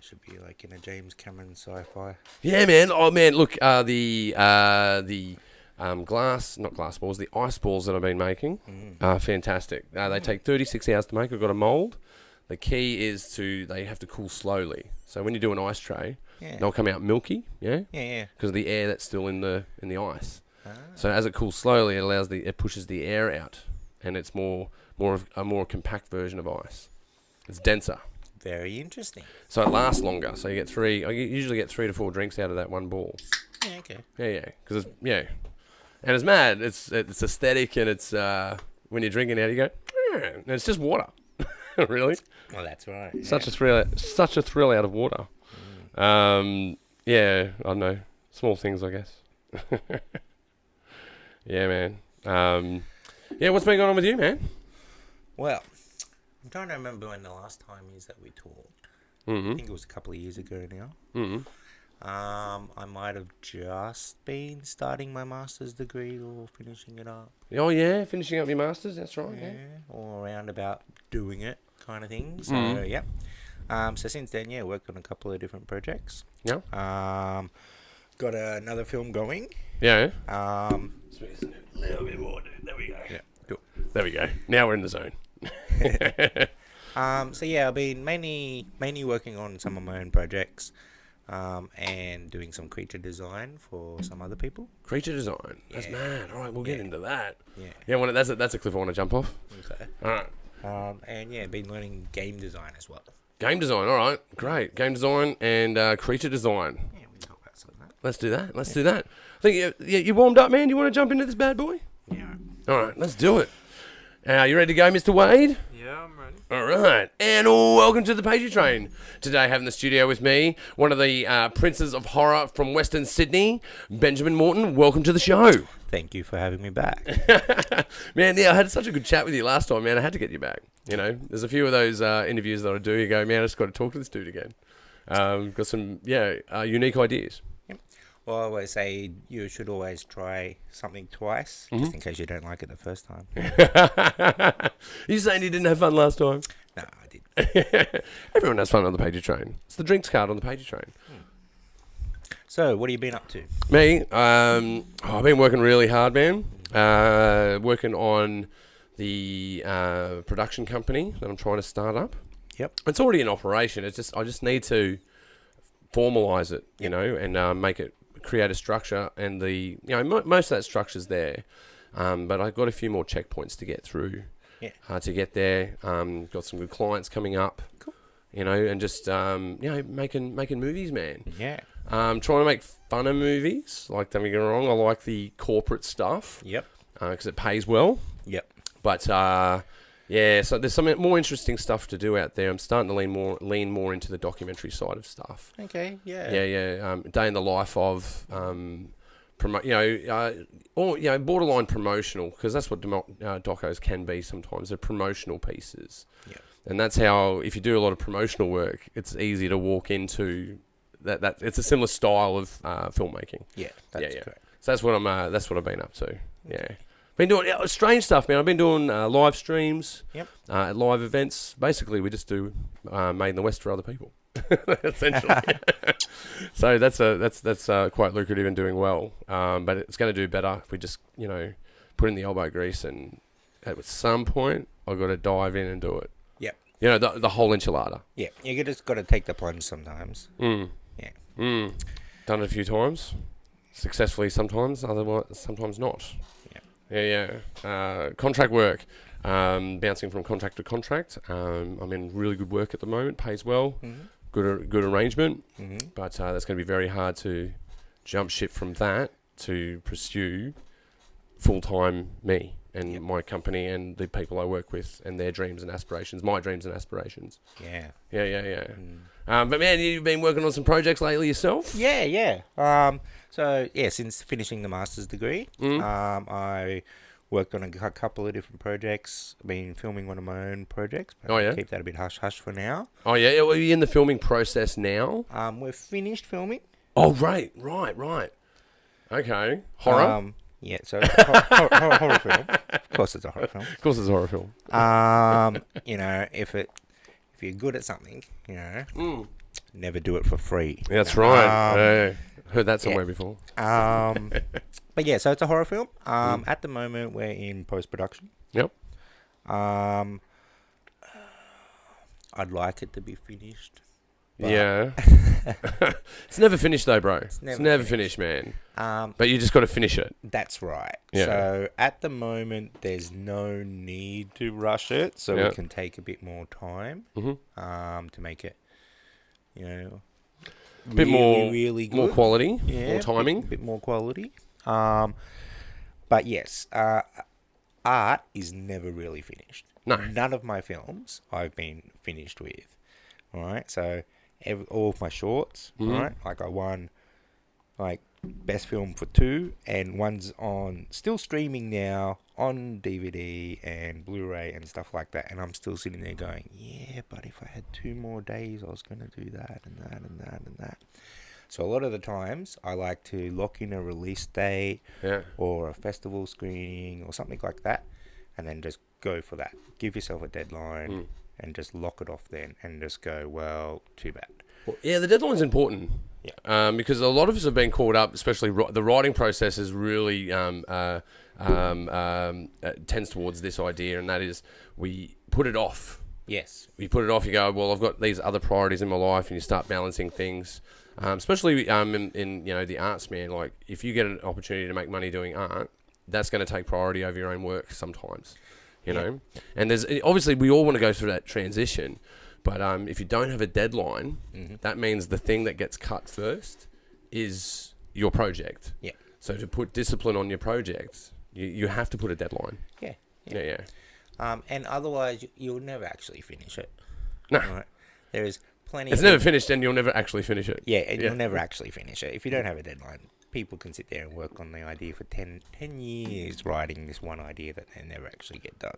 Should be like in a James Cameron sci-fi. Yeah, man. Oh, man. Look, the not glass balls, the ice balls that I've been making are fantastic. They take 36 hours to make. I've got a mould. The key is they have to cool slowly. So when you do an ice tray, they'll come out milky, Yeah. because of the air that's still in the ice. Ah. So as it cools slowly, it pushes the air out, and it's more of a more compact version of ice. It's denser. Very interesting. So it lasts longer. So you usually get 3 to 4 drinks out of that one ball. Yeah, okay. Yeah. Because and it's mad. It's aesthetic, and it's when you're drinking out, you go, and it's just water. Really? Well, that's right. Such a thrill out of water. Yeah, I don't know. Small things, I guess. Yeah, man. What's been going on with you, man? Well, I'm trying to remember when the last time is that we talked. I think it was a couple of years ago now. I might have just been starting my master's degree or finishing it up. Oh, yeah, finishing up your master's, that's right. Yeah. Or around about doing it kind of thing. So, yeah. So since then, worked on a couple of different projects. Yeah. Got another film going. Yeah. A little bit more. There we go. Yeah. Cool. There we go. Now we're in the zone. I've been mainly working on some of my own projects. And doing some creature design for some other people. Creature design? That's mad. All right, we'll get into that. Yeah. That's a cliff I want to jump off. Okay. All right. Been learning game design as well. Game design, all right. Great. Game design and creature design. Yeah, we talk about some of that. Let's do that. I think you warmed up, man. You want to jump into this bad boy? Yeah. All right, let's do it. You ready to go, Mr. Wade? Yeah, I'm ready. All right, and welcome to the Pagey Train. Today I have in the studio with me one of the princes of horror from Western Sydney, Benjamin Morton. Welcome to the show. Thank you for having me back. Man, I had such a good chat with you last time, man. I had to get you back. There's a few of those interviews that I do. You go, man, I just got to talk to this dude again. Got some, unique ideas. Well, I always say you should always try something twice, just in case you don't like it the first time. You saying you didn't have fun last time? No, I did. Everyone has fun on the Pagey Train. It's the drinks card on the Pagey Train. So, what have you been up to? Me? I've been working really hard, man. Working on the production company that I'm trying to start up. Yep. It's already in operation. I just need to formalise it, and make it, create a structure, and most of that structure's there, but I've got a few more checkpoints to get through. To get there. Got some good clients coming up. Cool. And just making movies, man. Yeah. Trying to make funner movies. Like, don't get me wrong, I like the corporate stuff. Yep. Because it pays well. Yep. But so there's some more interesting stuff to do out there. I'm starting to lean more into the documentary side of stuff. Okay. Yeah. Yeah. Day in the life of borderline promotional, because that's what docos can be sometimes. They're promotional pieces. Yeah. And that's how, if you do a lot of promotional work, it's easy to walk into that. It's a similar style of filmmaking. Yeah. That's correct. So that's what I've been up to. Yeah. Been doing strange stuff, man. I've been doing live streams, at live events. Basically, we just do Made in the West for other people, essentially. So that's quite lucrative and doing well. But it's going to do better if we just put in the elbow grease, and at some point I've got to dive in and do it. Yep. The whole enchilada. Yeah. You just got to take the plunge sometimes. Yeah. Done it a few times, successfully sometimes. Otherwise, sometimes not. Yeah. Contract work, bouncing from contract to contract. I'm in really good work at the moment. Pays well. Good arrangement. But that's going to be very hard to jump ship from that to pursue full-time me and my company and the people I work with and their dreams and aspirations. My dreams and aspirations. Yeah. But man, you've been working on some projects lately yourself? Yeah. Since finishing the master's degree, I worked on a couple of different projects. I've been filming one of my own projects. But I'll keep that a bit hush-hush for now. Oh, yeah? Are you in the filming process now? We're finished filming. Oh, right. Okay. Horror? Yeah, so it's a horror film. Of course it's a horror film. Of course it's a horror film. If you're good at something, never do it for free. That's right. Heard that somewhere before. But yeah, so it's a horror film. At the moment, we're in post-production. Yep. I'd like it to be finished. Yeah. It's never finished though, bro. It's never finished, man. But you just got to finish it. That's right. Yeah. So at the moment, there's no need to rush it, so we can take a bit more time to make it, a bit really good. More quality, more timing. A bit more quality. But yes, art is never really finished. No. None of my films I've been finished with. All right, so all of my shorts, all right, like I won best film for 2, and one's still streaming now on DVD and Blu-ray and stuff like that, and I'm still sitting there going, yeah, but if I had 2 more days, I was going to do that and that and that and that. So a lot of the times, I like to lock in a release date or a festival screening or something like that, and then just go for that. Give yourself a deadline and just lock it off then and just go, well, too bad. Well, yeah, the deadline's important. Yeah. Because a lot of us have been caught up, especially the writing process is really tends towards this idea, and that is we put it off. Yes. You put it off, you go, well, I've got these other priorities in my life, and you start balancing things. Especially in the arts, man. Like, if you get an opportunity to make money doing art, that's going to take priority over your own work sometimes, you know. And there's obviously we all want to go through that transition, but if you don't have a deadline, that means the thing that gets cut first is your project. Yeah. So to put discipline on your project, you have to put a deadline. Yeah. And otherwise, you'll never actually finish it. No. Right? There is plenty. It's never finished, and you'll never actually finish it. Yeah, and you'll never actually finish it if you don't have a deadline. People can sit there and work on the idea for 10 years, writing this one idea that they never actually get done.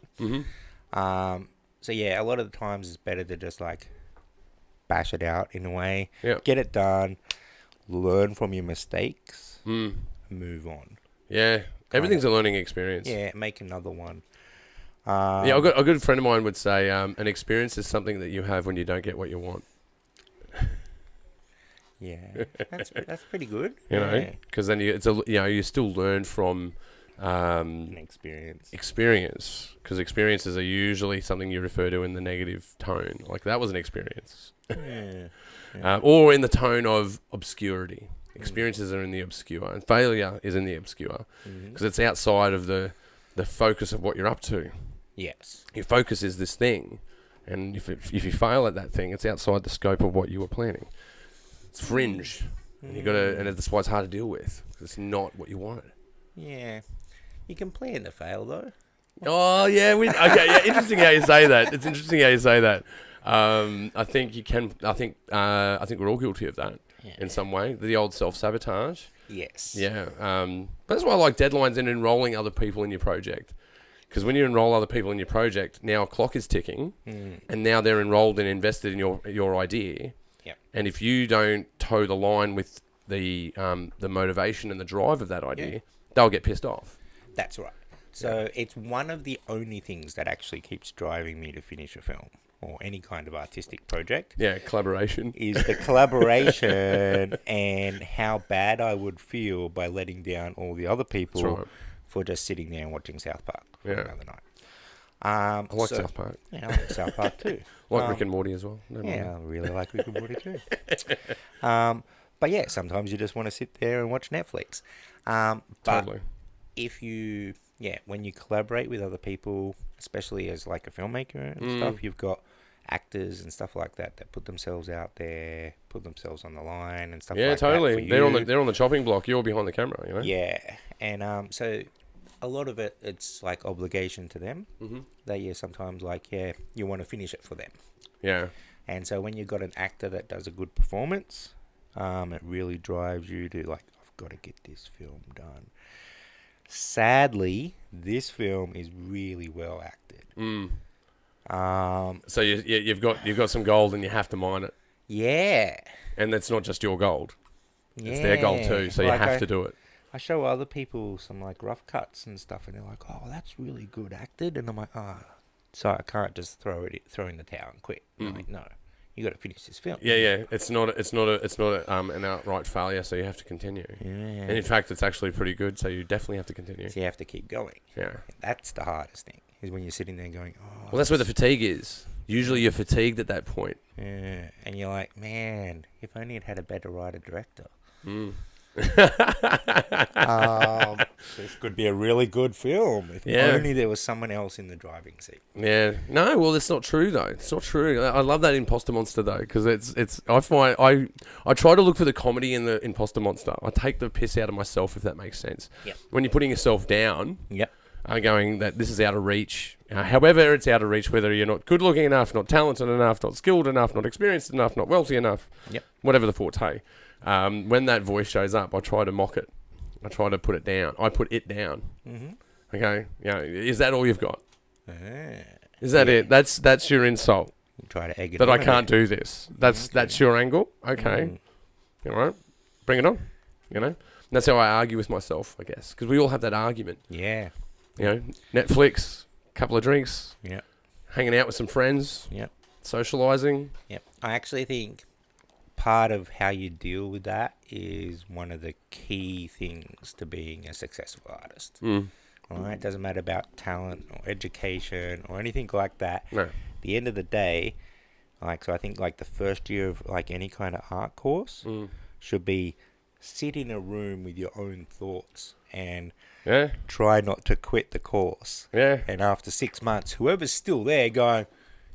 So yeah, a lot of the times it's better to just bash it out in a way, get it done, learn from your mistakes, move on. Yeah, everything's a learning experience. Yeah, make another one. A good friend of mine would say, an experience is something that you have when you don't get what you want. Yeah, that's pretty good. Because then you still learn from an experience. Because experiences are usually something you refer to in the negative tone. Like, that was an experience. Or in the tone of obscurity. Experiences are in the obscure, and failure is in the obscure, because it's outside of the focus of what you're up to. Yes. Your focus is this thing, and if you fail at that thing, it's outside the scope of what you were planning. It's fringe, and and that's why it's hard to deal with, because it's not what you wanted. Yeah, you can plan to fail though. Oh yeah, interesting how you say that. It's interesting how you say that. I think you can. I think we're all guilty of that in some way. The old self-sabotage. Yes. Yeah. That's why I like deadlines and enrolling other people in your project. Because when you enroll other people in your project, now a clock is ticking, and now they're enrolled and invested in your idea. Yep. And if you don't toe the line with the motivation and the drive of that idea, they'll get pissed off. That's right. So it's one of the only things that actually keeps driving me to finish a film or any kind of artistic project. Yeah, collaboration. Is the collaboration and how bad I would feel by letting down all the other people for just sitting there and watching South Park for another night. I like South Park. Yeah, I like South Park too. I like Rick and Morty as well. I really like Rick and Morty too. But yeah, sometimes you just want to sit there and watch Netflix. Totally. If you, when you collaborate with other people, especially as like a filmmaker and stuff, you've got actors and stuff like that put themselves out there, put themselves on the line and stuff like that. Yeah, totally. They're on the chopping block. You're behind the camera, you know? Yeah. And so a lot of it's like obligation to them that sometimes you want to finish it for them. Yeah. And so when you've got an actor that does a good performance, it really drives you to I've got to get this film done. Sadly, this film is really well acted. So you've got some gold and you have to mine it. Yeah. And that's not just your gold. It's their gold too, so you have to do it. I show other people some rough cuts and stuff, and they're like, "Oh, that's really good acted," and I'm like, "Oh, so I can't just throw in the towel and quit." I'm like, no, you got to finish this film. Yeah. It's not an outright failure, so you have to continue. Yeah. And in fact, it's actually pretty good, so you definitely have to continue. So you have to keep going. Yeah. That's the hardest thing, is when you're sitting there going, oh. Well, that's where the fatigue is. Usually you're fatigued at that point. Yeah. And you're like, man, if only it had a better writer-director. This could be a really good film if only there was someone else in the driving seat. Yeah, no, well, it's not true though. It's not true. I love that Imposter Monster though, because it's. I find I try to look for the comedy in the Imposter Monster. I take the piss out of myself, if that makes sense. Yep. When you're putting yourself down. Yep. Going that this is out of reach. However, it's out of reach, whether you're not good looking enough, not talented enough, not skilled enough, not experienced enough, not wealthy enough. Yep. Whatever the forte. When that voice shows up, I try to mock it. I try to put it down. I put it down. Mm-hmm. Okay. Is that all you've got? Is that it? That's your insult. You try to egg it that on. I can't do this. That's your angle. Okay. All right. Bring it on. And that's how I argue with myself, I guess, because we all have that argument. Yeah. Netflix, couple of drinks. Yeah. Hanging out with some friends. Yeah. Socializing. Yep. I actually think part of how you deal with that is one of the key things to being a successful artist. All right, doesn't matter about talent or education or anything like that. No. At the end of the day, so I think the first year of any kind of art course should be sit in a room with your own thoughts and try not to quit the course. Yeah. And after 6 months, whoever's still there going,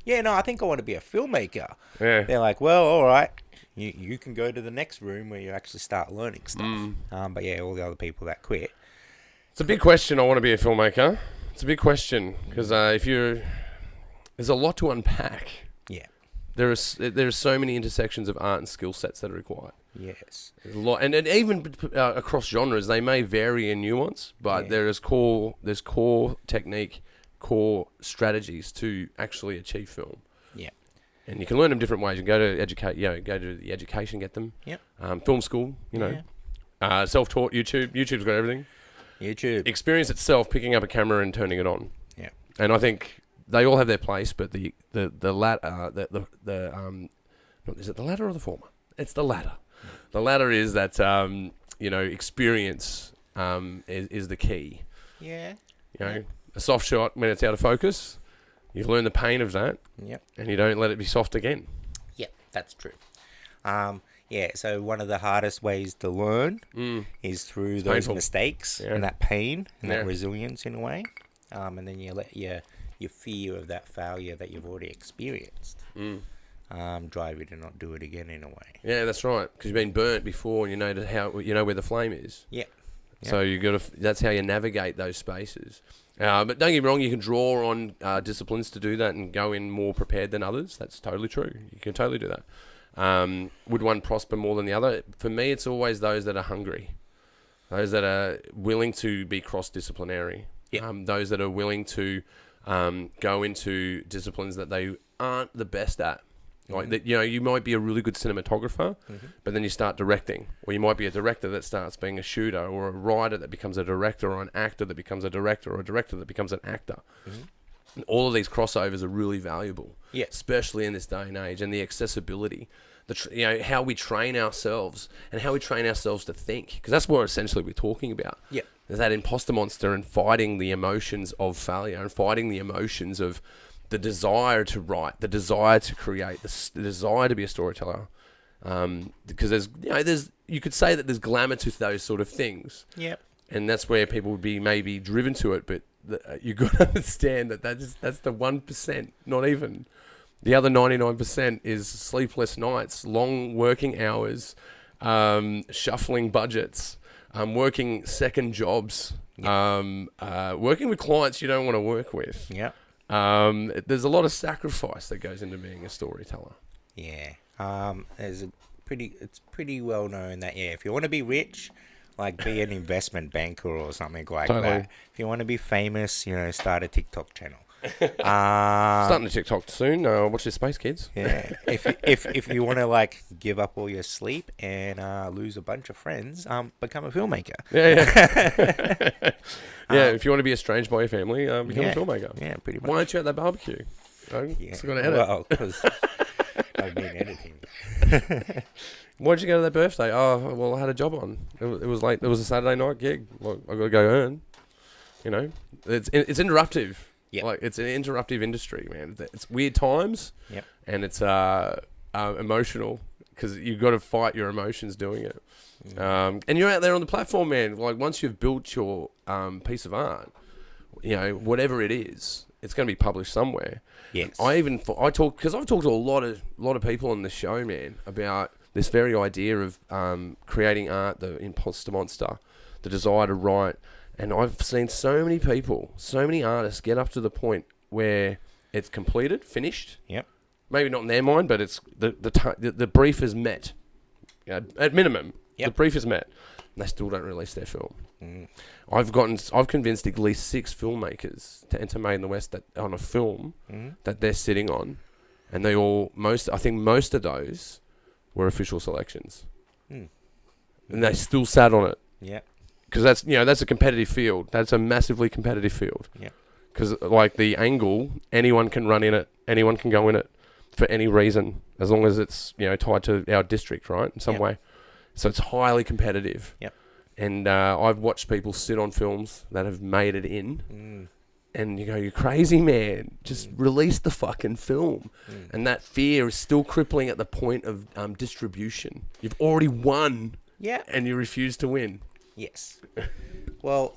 yeah, no, I think I want to be a filmmaker. Yeah. They're like, well, all right. You can go to the next room where you actually start learning stuff. But yeah, all the other people that quit. It's a big question. I want to be a filmmaker. It's a big question because there's a lot to unpack. Yeah. There are so many intersections of art and skill sets that are required. Yes. There's a lot, and even across genres, they may vary in nuance, but there's core technique, core strategies to actually achieve film. Yeah. And you can learn them different ways. You can go to go to the education, get them. Yep. Film school, self-taught, YouTube. YouTube's got everything. YouTube. Experience itself, picking up a camera and turning it on. Yeah. And I think they all have their place, but the latter, is it the latter or the former? It's the latter. The latter is that experience is the key. Yeah. A soft shot when it's out of focus, you learn the pain of that. Yep. And you don't let it be soft again. Yep, that's true. So one of the hardest ways to learn is through those mistakes and that pain and that resilience in a way. And then you let your fear of that failure that you've already experienced drive you to not do it again in a way. Yeah, that's right. Because you've been burnt before and you know where the flame is. Yeah. So that's how you navigate those spaces. But don't get me wrong, you can draw on disciplines to do that and go in more prepared than others. That's totally true. You can totally do that. Would one prosper more than the other? For me, it's always those that are hungry, those that are willing to be cross-disciplinary, those that are willing to go into disciplines that they aren't the best at. Like that, you might be a really good cinematographer, but then you start directing, or you might be a director that starts being a shooter, or a writer that becomes a director, or an actor that becomes a director, or a director that becomes an actor. And all of these crossovers are really valuable, especially in this day and age, and the accessibility, how we train ourselves and how we train ourselves to think, because that's what essentially we're talking about. Yeah, there's that imposter monster and fighting the emotions of failure and fighting the emotions of the desire to write, the desire to create, the desire to be a storyteller, because you could say that there's glamour to those sort of things. Yep. And that's where people would be maybe driven to it, but you got to understand that's the 1%, not even. The other 99% is sleepless nights, long working hours, shuffling budgets, working second jobs, working with clients you don't want to work with. Yeah. There's a lot of sacrifice that goes into being a storyteller. Yeah. It's pretty well known that if you want to be rich, be an investment banker or something like that. If you want to be famous, start a TikTok channel. Starting to TikTok soon. Watch this space, kids. Yeah. If you want to give up all your sleep and lose a bunch of friends, become a filmmaker. Yeah. If you want to be estranged by your family, become a filmmaker. Yeah, pretty much. Why aren't you at that barbecue? Because I've been editing. Why'd you go to that birthday? Oh, well, I had a job on. It was late. It was a Saturday night gig. Well, I got to go earn. You know, it's interruptive. Yeah. Like, it's an interruptive industry, man. It's weird times. Yep. And it's emotional because you've got to fight your emotions doing it. And you're out there on the platform, man. Like, once you've built your piece of art, you know, whatever it is, it's going to be published somewhere. Yes. I've talked to a lot of people on the show, man, about this very idea of creating art, the imposter monster, the desire to write. And I've seen so many people, so many artists get up to the point where it's completed, finished. Yep. Maybe not in their mind, but it's the brief is met. You know, at minimum, the brief is met. And they still don't release their film. I've convinced at least 6 filmmakers to enter Made in the West that on a film that they're sitting on, and I think most of those were official selections, and they still sat on it. Yeah, because that's a competitive field. That's a massively competitive field. Yeah, because like the angle, anyone can run in it, anyone can go in it for any reason, as long as it's tied to our district, right, in some way. So it's highly competitive. Yep. And I've watched people sit on films that have made it in, and you go, "You're crazy, man! Just release the fucking film." And that fear is still crippling at the point of distribution. You've already won, and you refuse to win. Yes. Well,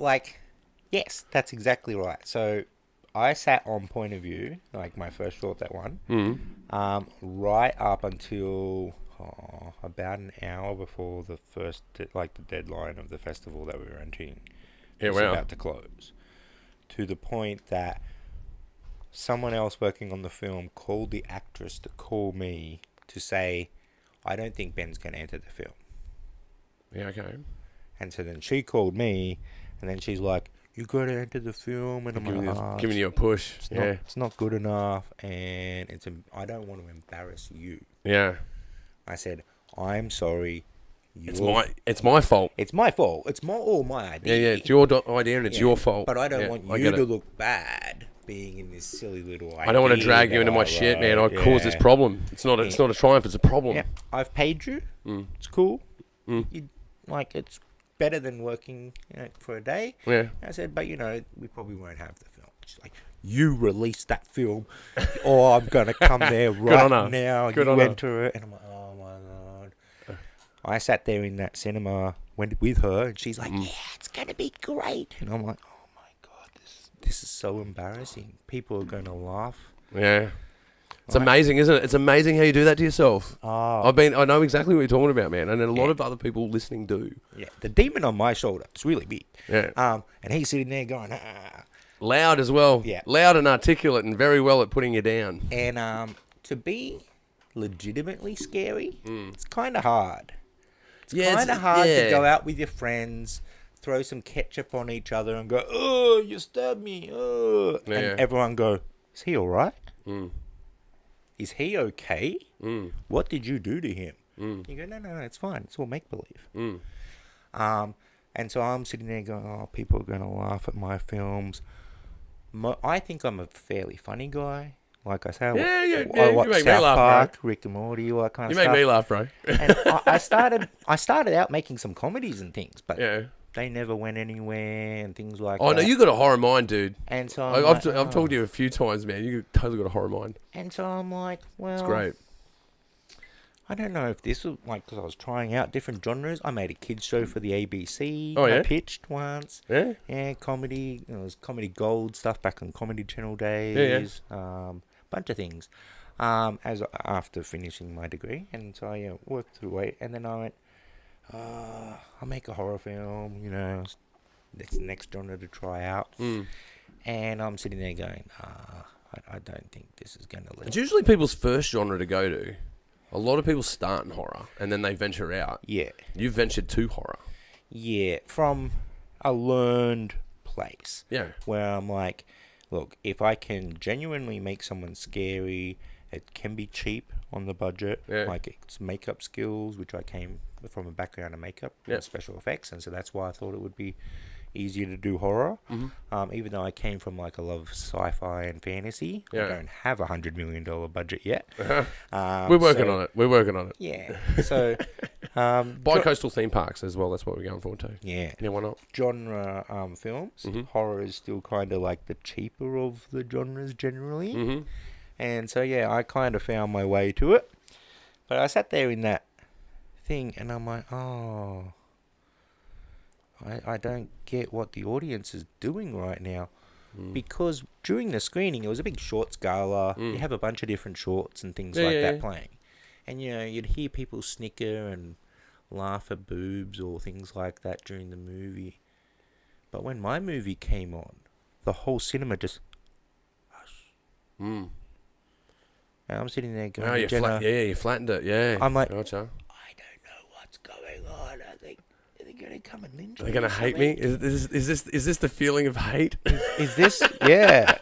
yes, that's exactly right. So I sat on Point of View, like my first short that won, right up until about an hour before the first, the deadline of the festival that we were entering was about to close. To the point that someone else working on the film called the actress to call me to say, "I don't think Ben's going to enter the film." Yeah, okay. And so then she called me, and then she's like, "You got to enter the film," and I'm giving you a push. It's not good enough, and I don't want to embarrass you. Yeah. I said, "I'm sorry. It's my fault. It's my fault. It's all my idea. Yeah. It's your idea, and it's your fault. But I don't want you to look bad being in this silly little idea. I don't want to drag you into my shit, man. I cause this problem. It's not a triumph. It's a problem. Yeah. I've paid you. It's cool. It's better than working for a day." Yeah. I said, "But we probably won't have the film." She's like, "You release that film, or I'm gonna come there right now. You enter it." And I'm like, "Oh my god!" I sat there in that cinema, went with her, and she's like, "Yeah, it's gonna be great." And I'm like, "Oh my god, this is so embarrassing. People are gonna laugh." Yeah. It's amazing, isn't it? It's amazing how you do that to yourself. I know exactly what you're talking about, man, and a lot of other people listening do. Yeah, the demon on my shoulder is really big. Yeah. And he's sitting there going, "Ah." Loud as well. Yeah. Loud and articulate, and very well at putting you down. And to be legitimately scary, it's kind of hard. It's kind of hard to go out with your friends, throw some ketchup on each other, and go, "Oh, you stabbed me!" Oh, and everyone go, "Is he all right? Is he okay? What did you do to him?" You go, no, it's fine. It's all make-believe. And so I'm sitting there going, "Oh, people are going to laugh at my films." I think I'm a fairly funny guy. Like I say, I watch South Park, Rick and Morty, all that kind of stuff. You make me laugh, bro. And I started out making some comedies and things, but they never went anywhere and things like that. Oh, no, you got a horror mind, dude. And so I've talked to you a few times, man. You totally got a horror mind. And so I'm like, well... It's great. I don't know if this was, because I was trying out different genres. I made a kids show for the ABC. Oh, yeah? I pitched once. Yeah? Yeah, comedy. It was Comedy Gold stuff back on Comedy Channel days. Bunch of things. After finishing my degree. And so I worked through it. And then I went, I'll make a horror film, that's the next genre to try out. And I'm sitting there going, I don't think this is going to live. It's usually people's first genre to go to. A lot of people start in horror, and then they venture out. Yeah. You've ventured to horror. Yeah, from a learned place. Yeah. Where I'm like, look, if I can genuinely make someone scary, it can be cheap on the budget. Yeah. Like, it's makeup skills, which I came from a background of makeup and special effects, and so that's why I thought it would be, easier to do horror. Even though I came from like a love of sci-fi and fantasy, I don't have $100 million budget yet. We're working on it. We're working on it. Yeah. So bi-coastal theme parks as well. That's what we're going for too. Yeah. Yeah, why not? Genre films. Horror is still kind of like the cheaper of the genres generally. And so yeah, I kind of found my way to it. But I sat there in that thing and I'm like, oh, I don't get what the audience is doing right now. Because during the screening, it was a big shorts gala. You have a bunch of different shorts and things like that playing. And, you know, you'd hear people snicker and laugh at boobs or things like that during the movie. But when my movie came on, the whole cinema just hush. And I'm sitting there going, you flattened it, yeah. I'm like, gotcha. I don't know what's going on. Are they going to come and lynch me? Are they going to hate me? Is this the feeling of hate? Is this, yeah,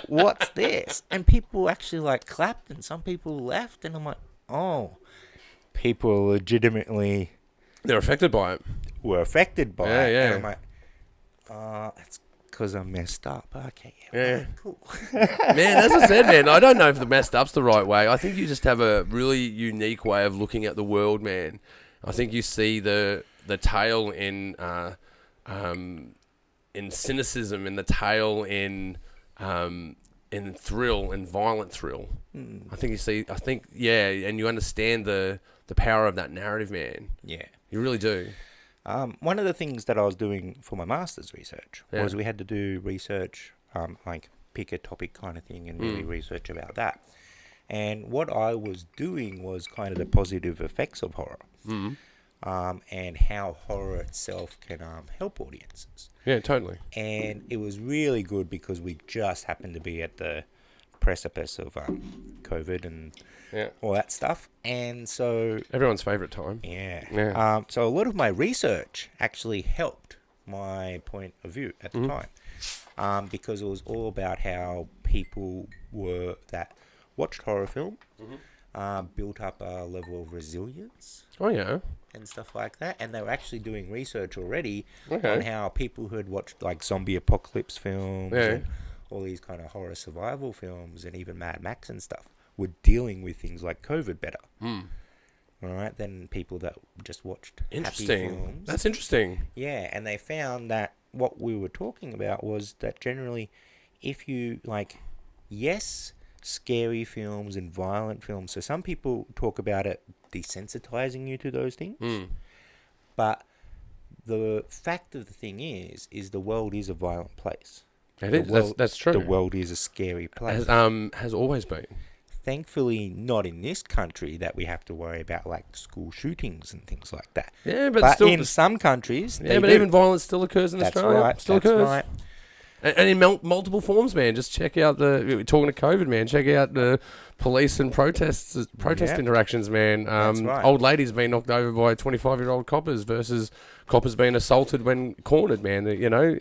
what's this? And people actually like clapped and some people left and I'm like, oh, people are legitimately... They're affected by it. Were affected by it. Yeah. And I'm like, that's because I'm messed up. Okay, yeah. Cool. Man, as I said, man, I don't know if the messed up's the right way. I think you just have a really unique way of looking at the world, man. I think you see the tale in cynicism, and the tale in thrill and violent thrill. I think and you understand the power of that narrative, man. Yeah, you really do. One of the things that I was doing for my master's research was we had to do research, like pick a topic kind of thing and really research about that. And what I was doing was kind of the positive effects of horror. And how horror itself can help audiences. Yeah, totally. And it was really good because we just happened to be at the precipice of COVID and all that stuff. And so... everyone's favourite time. Yeah. So a lot of my research actually helped my point of view at the time. Because it was all about how people that watched horror film built up a level of resilience. Oh, yeah. And stuff like that, and they were actually doing research already on how people who had watched like zombie apocalypse films and all these kind of horror survival films and even Mad Max and stuff were dealing with things like COVID better. All right, than people that just watched happy films. That's interesting. Yeah, and they found that what we were talking about was that generally, if you like, scary films and violent films. So some people talk about it desensitizing you to those things. But the fact of the thing is the world is a violent place. It is. That's true. The world is a scary place. Has always been. Thankfully, not in this country that we have to worry about like school shootings and things like that. Yeah, but still, in some countries, even violence still occurs in Australia. Right, still occurs. Right. And in multiple forms, man. Just check out we're talking to COVID, man. Check out the police and protest interactions, man. Old ladies being knocked over by 25-year-old coppers versus coppers being assaulted when cornered, man. You know,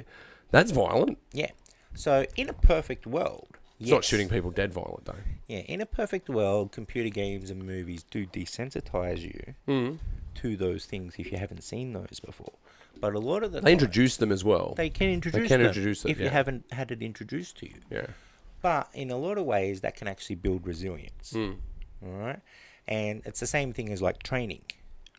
that's violent. Yeah. So in a perfect world, it's not shooting people dead violent, though. Yeah, in a perfect world, computer games and movies do desensitize you to those things if you haven't seen those before. But a lot of the they introduce them as well. They can introduce them if you haven't had it introduced to you. Yeah. But in a lot of ways, that can actually build resilience. All right? And it's the same thing as like training,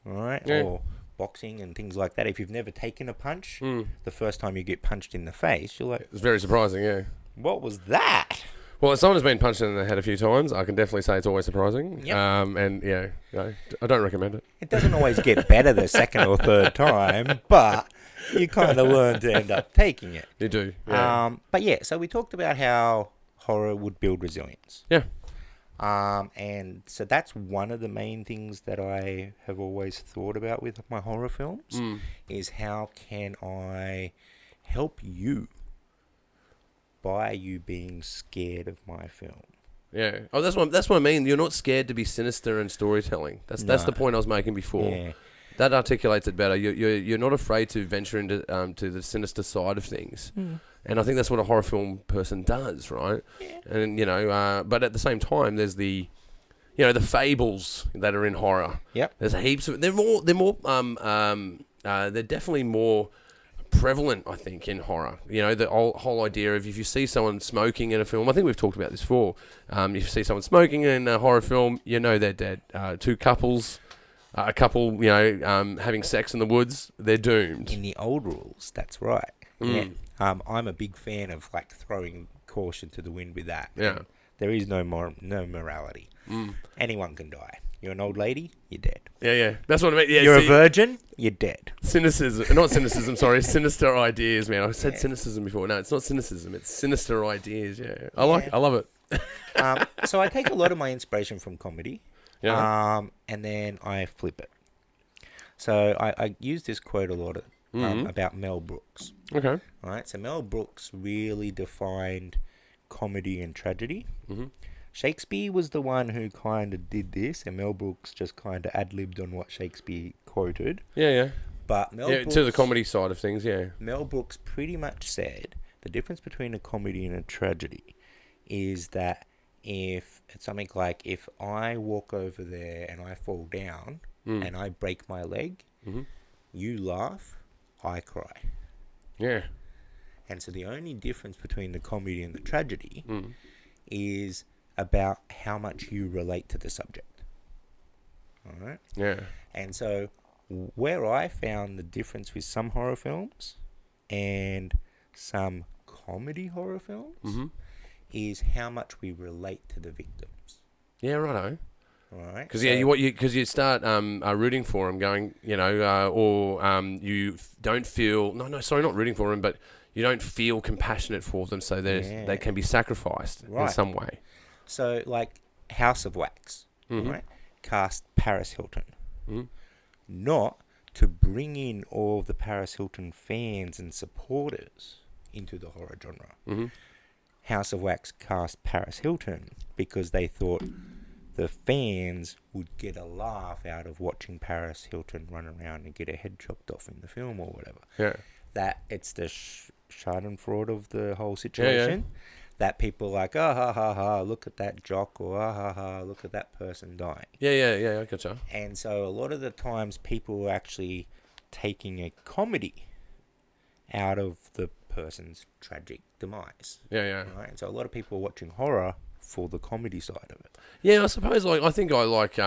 all right? Yeah. Or boxing and things like that. If you've never taken a punch, the first time you get punched in the face, you're like... It's very surprising, yeah. What was that? Well, as someone who's been punched in the head a few times, I can definitely say it's always surprising. Yep. And I don't recommend it. It doesn't always get better the second or third time, but you kind of learn to end up taking it. You do. Yeah. But yeah, so we talked about how horror would build resilience. Yeah. And so that's one of the main things that I have always thought about with my horror films is how can I help you by you being scared of my film. Yeah. Oh, that's what I mean. You're not scared to be sinister in storytelling. That's the point I was making before. Yeah. That articulates it better. You're not afraid to venture into to the sinister side of things. And I think that's what a horror film person does, right? Yeah. And but at the same time, there's the fables that are in horror. Yep. There's heaps of. They're definitely more prevalent, I think, in horror. You know, the whole idea of if you see someone smoking in a film, I think we've talked about this before. If you see someone smoking in a horror film, you know they're dead. Two couples, a couple, you know, having sex in the woods, they're doomed. In the old rules, that's right. Yeah. I'm a big fan of like throwing caution to the wind with that. Yeah. And there is no morality. Anyone can die. You're an old lady, you're dead. Yeah. That's what I mean. Yeah, you're a virgin, you're dead. Cynicism, not cynicism, sorry, sinister ideas, man. I said cynicism before. No, it's not cynicism, it's sinister ideas, yeah. I love it. So I take a lot of my inspiration from comedy. Yeah. And then I flip it. So I use this quote a lot about Mel Brooks. Okay. All right. So Mel Brooks really defined comedy and tragedy. Shakespeare was the one who kind of did this, and Mel Brooks just kind of ad-libbed on what Shakespeare quoted. Yeah. But Mel Brooks, to the comedy side of things, yeah. Mel Brooks pretty much said the difference between a comedy and a tragedy is that if it's something like if I walk over there and I fall down and I break my leg, you laugh, I cry. Yeah. And so the only difference between the comedy and the tragedy is about how much you relate to the subject. All right? Yeah. And so where I found the difference with some horror films and some comedy horror films is how much we relate to the victims. Yeah, righto. All right. Because you start rooting for them, going, you know, or you don't feel not rooting for them, but you don't feel compassionate for them, so they can be sacrificed in some way. So, like House of Wax, right? Cast Paris Hilton, not to bring in all the Paris Hilton fans and supporters into the horror genre. House of Wax cast Paris Hilton because they thought the fans would get a laugh out of watching Paris Hilton run around and get a head chopped off in the film or whatever. Yeah. That it's the schadenfreude of the whole situation. Yeah. That people are like, ha, look at that jock, or ha, look at that person dying. Yeah, I gotcha. And so a lot of the times people are actually taking a comedy out of the person's tragic demise. Yeah. Right? And so a lot of people are watching horror for the comedy side of it. Yeah, I suppose I think I like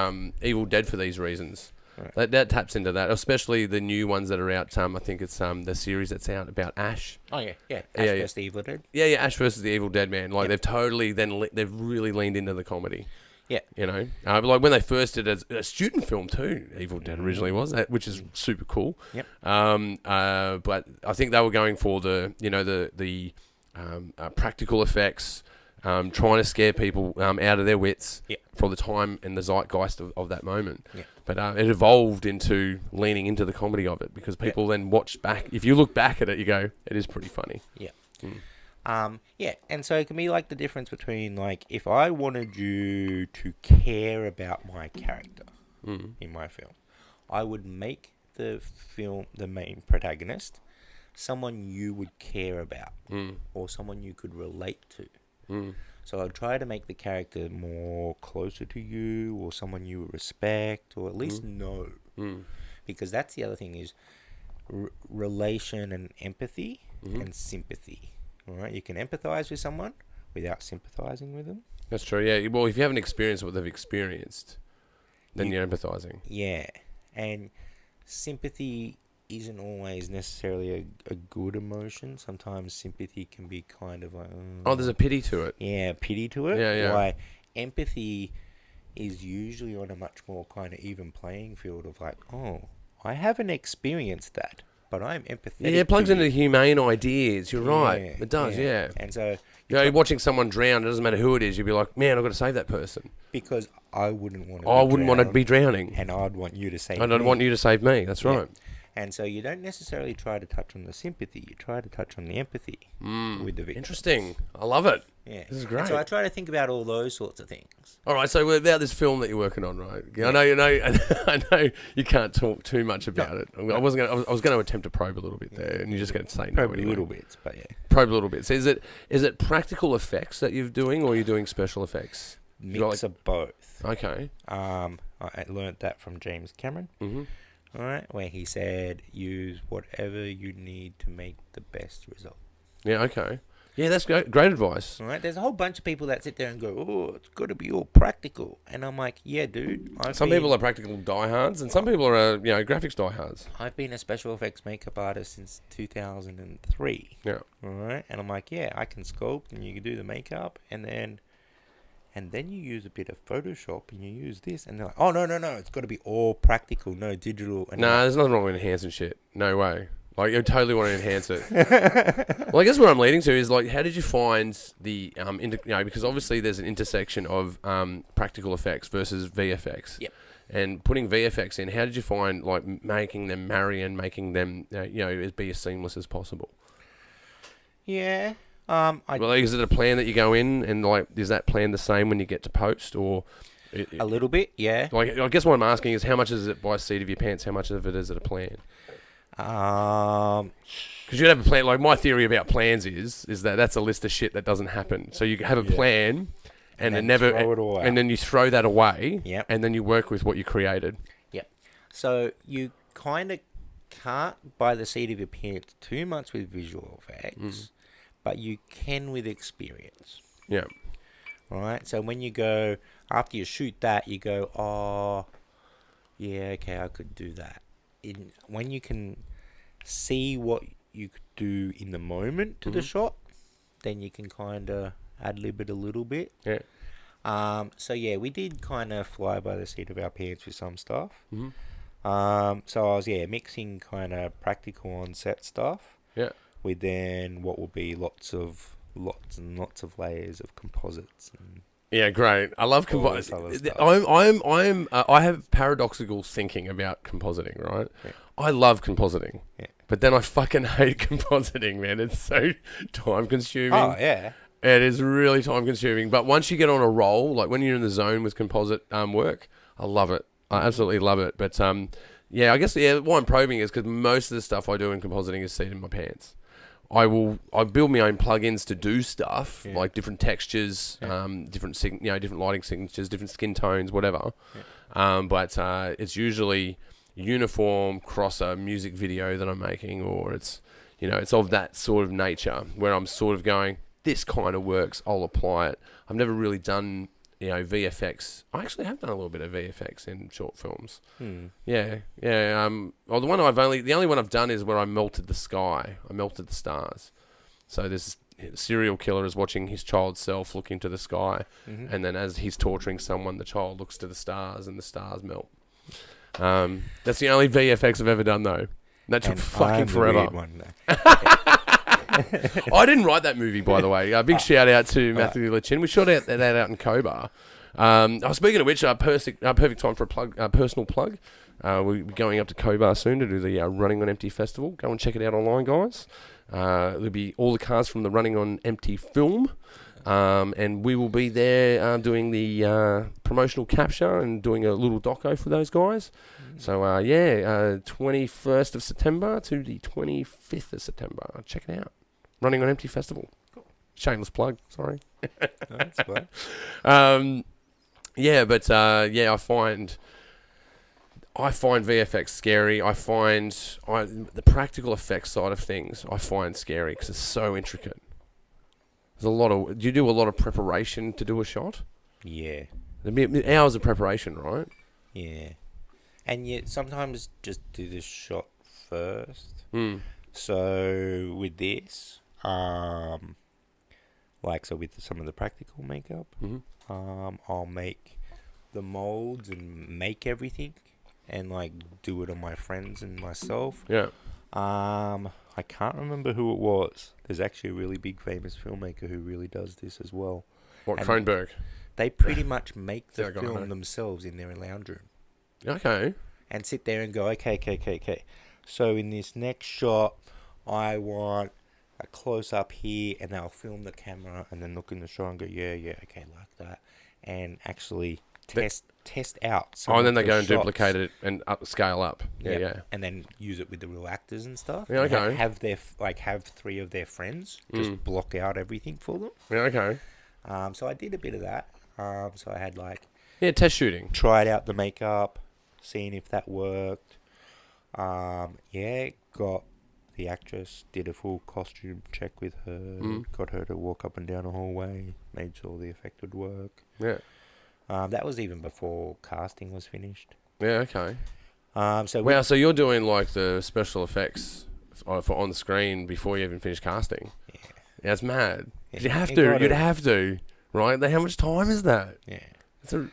Evil Dead for these reasons. Right. That taps into that, especially the new ones that are out. I think it's the series that's out about Ash. Oh yeah. Ash versus the Evil Dead. Yeah, Ash versus the Evil Dead, man. Like they've totally they've really leaned into the comedy. Yeah, you know, but like when they first did a student film too, Evil Dead originally was that, which is super cool. Yep. But I think they were going for the practical effects. Trying to scare people out of their wits for the time and the zeitgeist of that moment. Yeah. But it evolved into leaning into the comedy of it because people then watch back. If you look back at it, you go, it is pretty funny. Yeah. And so it can be like the difference between like if I wanted you to care about my character in my film, I would make the main protagonist, someone you would care about or someone you could relate to. So I'll try to make the character more closer to you or someone you respect or at least know. Because that's the other thing is relation and empathy and sympathy. All right, you can empathize with someone without sympathizing with them. That's true, yeah. Well, if you haven't experienced what they've experienced, then you're empathizing. Yeah, and sympathy isn't always necessarily a good emotion. Sometimes sympathy can be kind of like... there's a pity to it. Yeah, pity to it. Yeah. Why empathy is usually on a much more kind of even playing field of like, I haven't experienced that, but I'm empathetic. Yeah, it plugs into humane ideas. You're right. It does, yeah. And so... you're watching someone drown, it doesn't matter who it is, you'd be like, man, I've got to save that person. Because I wouldn't want to want to be drowning. And I'd want you to save me. I'd want you to save me, that's right. And so you don't necessarily try to touch on the sympathy. You try to touch on the empathy with the victim. Interesting. I love it. Yeah. This is great. And so I try to think about all those sorts of things. All right. So about this film that you're working on, right? Yeah. I know you can't talk too much about it. I was going to attempt to probe a little bit there, and you're just going to say probe a little bit, but yeah. Probe a little bit. So is it practical effects that you're doing, or are you doing special effects? Mix of both. Okay. I learned that from James Cameron. All right, where he said use whatever you need to make the best result. Yeah, okay. Yeah, that's great advice. All right, there's a whole bunch of people that sit there and go, "Oh, it's got to be all practical," and I'm like, "Yeah, dude." Some people are practical diehards, and some people are, graphics diehards. I've been a special effects makeup artist since 2003. Yeah. All right, and I'm like, "Yeah, I can sculpt, and you can do the makeup, and then you use a bit of Photoshop, and you use this," and they're like, "Oh, no, it's got to be all practical, no digital." And Nah, there's nothing wrong with enhancing shit. No way. Like, you totally want to enhance it. Well, I guess where I'm leading to is, like, how did you find the, because obviously there's an intersection of practical effects versus VFX. Yep. And putting VFX in, how did you find, like, making them marry and making them, be as seamless as possible? Yeah. Well, is it a plan that you go in and, like, is that plan the same when you get to post, or... A little bit, yeah. Like, I guess what I'm asking is how much is it by seat of your pants? How much of it is it a plan? Because you'd have a plan. Like, my theory about plans is that that's a list of shit that doesn't happen. So you have a plan, and then throw it all out. and then you throw that away. Yep. And then you work with what you created. Yep. So you kind of can't by the seat of your pants too much with visual effects, but you can with experience. Yeah. Right. So when you go after you shoot that, you go, "Oh, yeah, okay, I could do that." When you can see what you could do in the moment to the shot, then you can kind of ad-lib it a little bit. Yeah. So yeah, we did kind of fly by the seat of our pants with some stuff. Mm-hmm. So I was mixing kind of practical on set stuff. Yeah. With then what will be lots and lots of layers of composites and. Yeah, great. I love compositing. I have paradoxical thinking about compositing, right? Yeah. I love compositing, but then I fucking hate compositing, man. It's so time consuming. Oh yeah, it is really time consuming. But once you get on a roll, like when you're in the zone with composite work, I love it. I absolutely love it. But I guess why I'm probing is because most of the stuff I do in compositing is seat in my pants. I build my own plugins to do stuff like different textures, different lighting signatures, different skin tones, whatever. Yeah. But it's usually uniform across a music video that I'm making, or it's of that sort of nature where I'm sort of going, this kind of works, I'll apply it. I've never really done VFX. I actually have done a little bit of VFX in short films. Yeah. Well, the only one I've done is where I melted the sky. I melted the stars. So this serial killer is watching his child self look into the sky, and then as he's torturing someone, the child looks to the stars, and the stars melt. That's the only VFX I've ever done, though. That took fucking forever. I didn't write that movie, by the way. Big shout out to Matthew Lechin. We shot that out in Cobar. Speaking of which, perfect time for a personal plug. We're going up to Cobar soon to do the Running on Empty festival. Go and check it out online, guys. There'll be all the cars from the Running on Empty film. And we will be there doing the promotional capture and doing a little doco for those guys. So, 21st of September to the 25th of September. Check it out. Running on Empty Festival. Cool. Shameless plug, sorry. No, that's fine. I find VFX scary. I find the practical effects side of things I find scary because it's so intricate. Do you do a lot of preparation to do a shot? Yeah. There'd be hours of preparation, right? Yeah. And yet sometimes just do the shot first. So with this, with some of the practical makeup, I'll make the molds and make everything and do it on my friends and myself. Yeah. I can't remember who it was. There's actually a really big famous filmmaker who really does this as well. What, Cronenberg? They pretty much make the film themselves in their lounge room. Okay. And sit there and go, okay. So in this next shot, I want a close-up here, and they'll film the camera and then look in the shot and go, yeah, okay, like that. And actually test out some and then they go and shots. duplicate it and scale up. Yeah. And then use it with the real actors and stuff. Yeah, okay. Have three of their friends just block out everything for them. Yeah, okay. So I did a bit of that. So I had test shooting. Tried out the makeup, seeing if that worked. Yeah, got the actress, did a full costume check with her, got her to walk up and down a hallway, made sure the effect would work. Yeah. That was even before casting was finished. Yeah, okay. So Wow, so you're doing like the special effects for on screen before you even finish casting? Yeah. That's mad. Yeah, You have to. You'd have to, right? How much time is that? Yeah.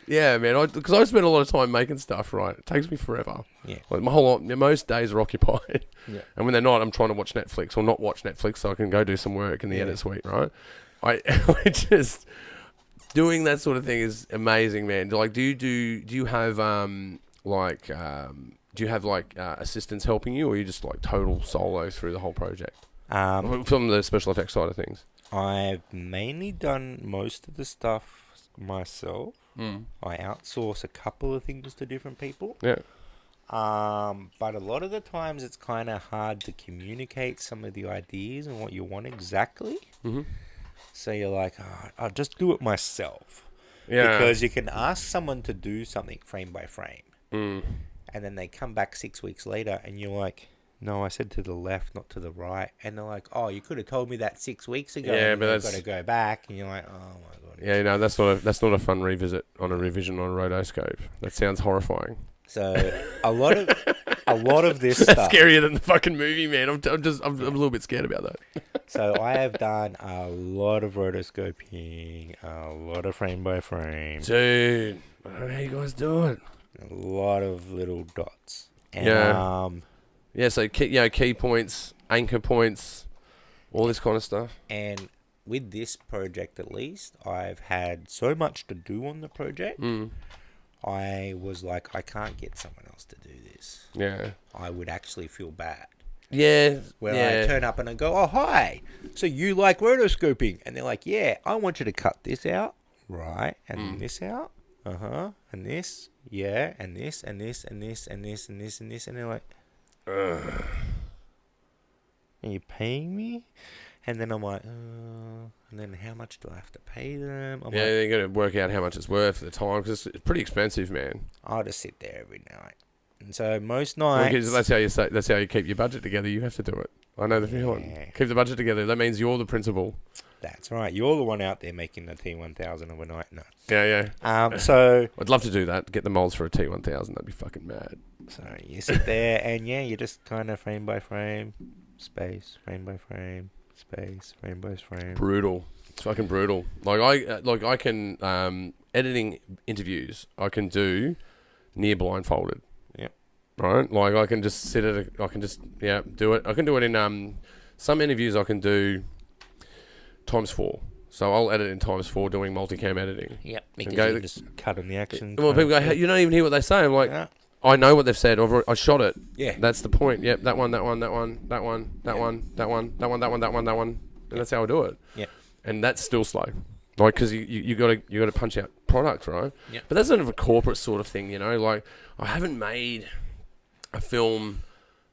Yeah, man. Because I spend a lot of time making stuff. Right, it takes me forever. Yeah. Like most days are occupied. Yeah. And when they're not, I'm trying to watch Netflix or not watch Netflix so I can go do some work in the edit suite. Right. I just doing that sort of thing is amazing, man. Like, do you have assistants helping you, or are you just like total solo through the whole project? From the special effects side of things. I've mainly done most of the stuff myself. I outsource a couple of things to different people. Yeah. But a lot of the times it's kind of hard to communicate some of the ideas and what you want exactly. Mm-hmm. So you're like, I'll just do it myself. Yeah. Because you can ask someone to do something frame by frame. And then they come back 6 weeks later and you're like, no, I said to the left, not to the right. And they're like, oh, you could have told me that 6 weeks ago. Yeah, but you've got to go back. And you're like, oh, my God. Yeah, no, that's not a fun revisit on a revision on a rotoscope. That sounds horrifying. So a lot of this stuff. That's scarier than the fucking movie, man. I'm a little bit scared about that. So I have done a lot of rotoscoping, a lot of frame by frame. Dude, I don't know how you guys do it. A lot of little dots. And, yeah, so key points, anchor points, all this kind of stuff. And with this project, at least, I've had so much to do on the project. I was like, I can't get someone else to do this. Yeah. I would actually feel bad. Yeah. Where I turn up and I go, oh, hi. So you like rotoscoping? And they're like, yeah, I want you to cut this out. Right. And this out. And this. Yeah. And this, and this, and this, and this, and this, and this. And they're like, are you paying me? And then I'm like, and then how much do I have to pay them? You got to work out how much it's worth at the time, because it's pretty expensive, man. I'll just sit there every night. And so most nights... Because that's how you keep your budget together. You have to do it. I know the feeling. Keep the budget together. That means you're the principal. That's right. You're the one out there making the T1000 overnight. No. Yeah. So... I'd love to do that. Get the molds for a T1000. That'd be fucking mad. So you sit there and, you just kind of frame by frame, space, frame by frame. Space, frame by frame. Brutal. It's fucking brutal. I can editing interviews. I can do near blindfolded. Yep. Right. Like I can just sit I can just do it. I can do it in some interviews. I can do ×4. So I'll edit in ×4 doing multicam editing. Yep. Because you can just cut on the action. Well, people go, hey, you don't even hear what they say. I'm like. Yeah. I know what they've said. I shot it. Yeah. That's the point. Yep. That one. And that's how I do it. Yeah. And that's still slow. Like, because you got to punch out product, right? Yeah. But that's sort of a corporate sort of thing, Like, I haven't made a film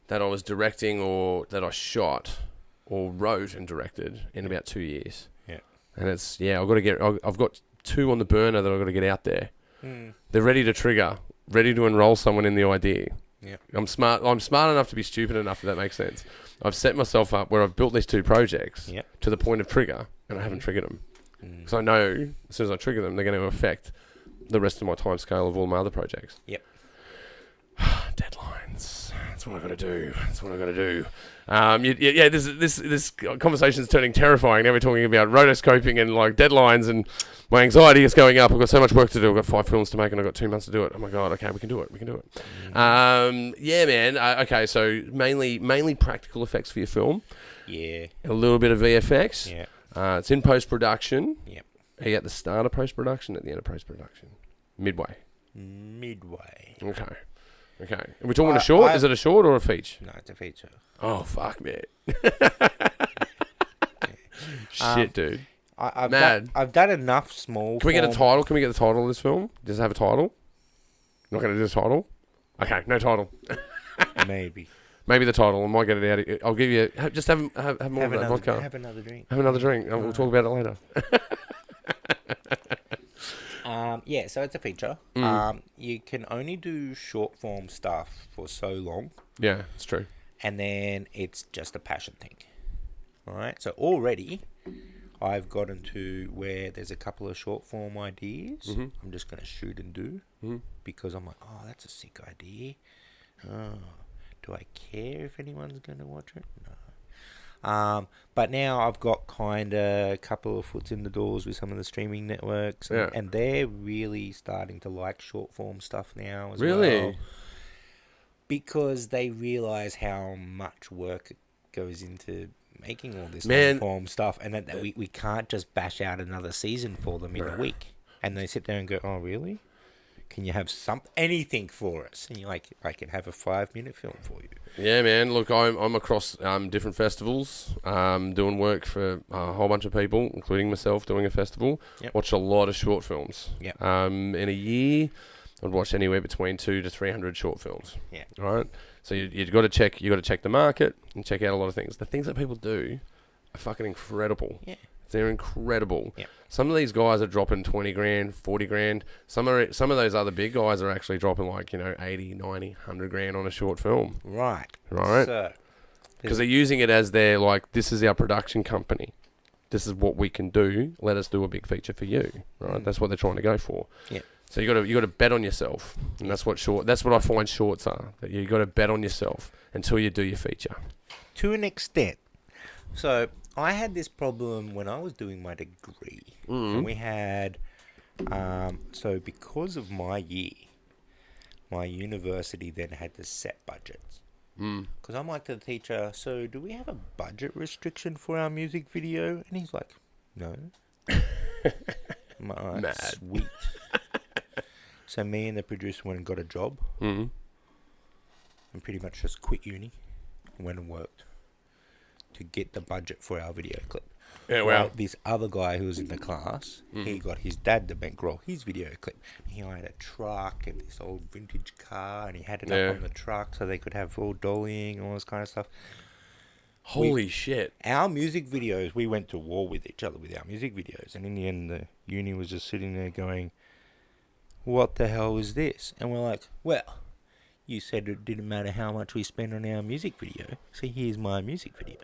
that I was directing or that I shot or wrote and directed in about 2 years. Yeah. And it's I've got 2 on the burner that I've got to get out there. They're ready to trigger. Ready to enroll someone in the idea. Yeah. I'm smart enough to be stupid enough, if that makes sense. I've set myself up where I've built these 2 projects to the point of trigger, and I haven't triggered them. Because I know as soon as I trigger them, they're going to affect the rest of my time scale of all my other projects. Yep. Deadlines. That's what I got to do. This conversation is turning terrifying. Now we're talking about rotoscoping and like deadlines, and my anxiety is going up. I've got so much work to do. I've got 5 films to make, and I've got 2 months to do it. Oh my god! Okay, we can do it. Yeah, man. Okay, so mainly practical effects for your film. Yeah. A little bit of VFX. Yeah. It's in post production. Yep. Are you at the start of post production? At the end of post production? Midway. Okay. Are we talking a short? Is it a short or a feature? No, it's a feature. Oh, fuck, man. Shit, dude. I've done enough small... Can we get a title? Can we get the title of this film? Does it have a title? Not going to do the title? Okay, no title. Maybe the title. I might get it out of you. I'll give you... Just have more of that vodka. Have another drink. Have another drink. We'll talk about it later. So it's a feature. You can only do short form stuff for so long Yeah, it's true. And then it's just a passion thing. All right. So already I've gotten to where there's a couple of short form ideas. I'm just going to shoot and do because I'm like, oh, that's a sick idea. Oh, do I care if anyone's going to watch it? No. But now I've got kind of a couple of foots in the doors with some of the streaming networks. And they're really starting to like short form stuff now as well. Really? Because they realize how much work goes into making all this long form stuff, and that we can't just bash out another season for them in a week. And they sit there and go, oh, really? Can you have anything for us? And you're like, I can have a 5-minute film for you. Yeah, man. Look, I'm across different festivals, doing work for a whole bunch of people, including myself, doing a festival. Watch a lot of short films. In a year, I'd watch anywhere between 200 to 300 short films. Yeah. Right. So you've got to check. You got to check the market and check out a lot of things. The things that people do are fucking incredible. Yeah. They're incredible. Yeah. Some of these guys are dropping 20 grand, 40 grand. Some of those other big guys are actually dropping 80, 90, 100 grand on a short film. Right. So, because they're using it as their this is our production company. This is what we can do. Let us do a big feature for you. Right. That's what they're trying to go for. Yeah. So you got to bet on yourself, and that's what I find shorts are. That you got to bet on yourself until you do your feature. To an extent. So I had this problem when I was doing my degree, and we had so because of my year, my university then had to set budgets. Because I'm like to the teacher, so do we have a budget restriction for our music video? And he's like, no. I'm like, all right, mad. Sweet. So me and the producer went and got a job, and pretty much just quit uni and went and worked to get the budget for our video clip. Yeah, wow. This other guy who was in the class, he got his dad to bankroll his video clip. He hired a truck and this old vintage car, and he had it up on the truck so they could have all dollying and all this kind of stuff. Holy shit. Our music videos, we went to war with each other with our music videos, and in the end the uni was just sitting there going, what the hell is this? And we're like, well, you said it didn't matter how much we spent on our music video, so here's my music video.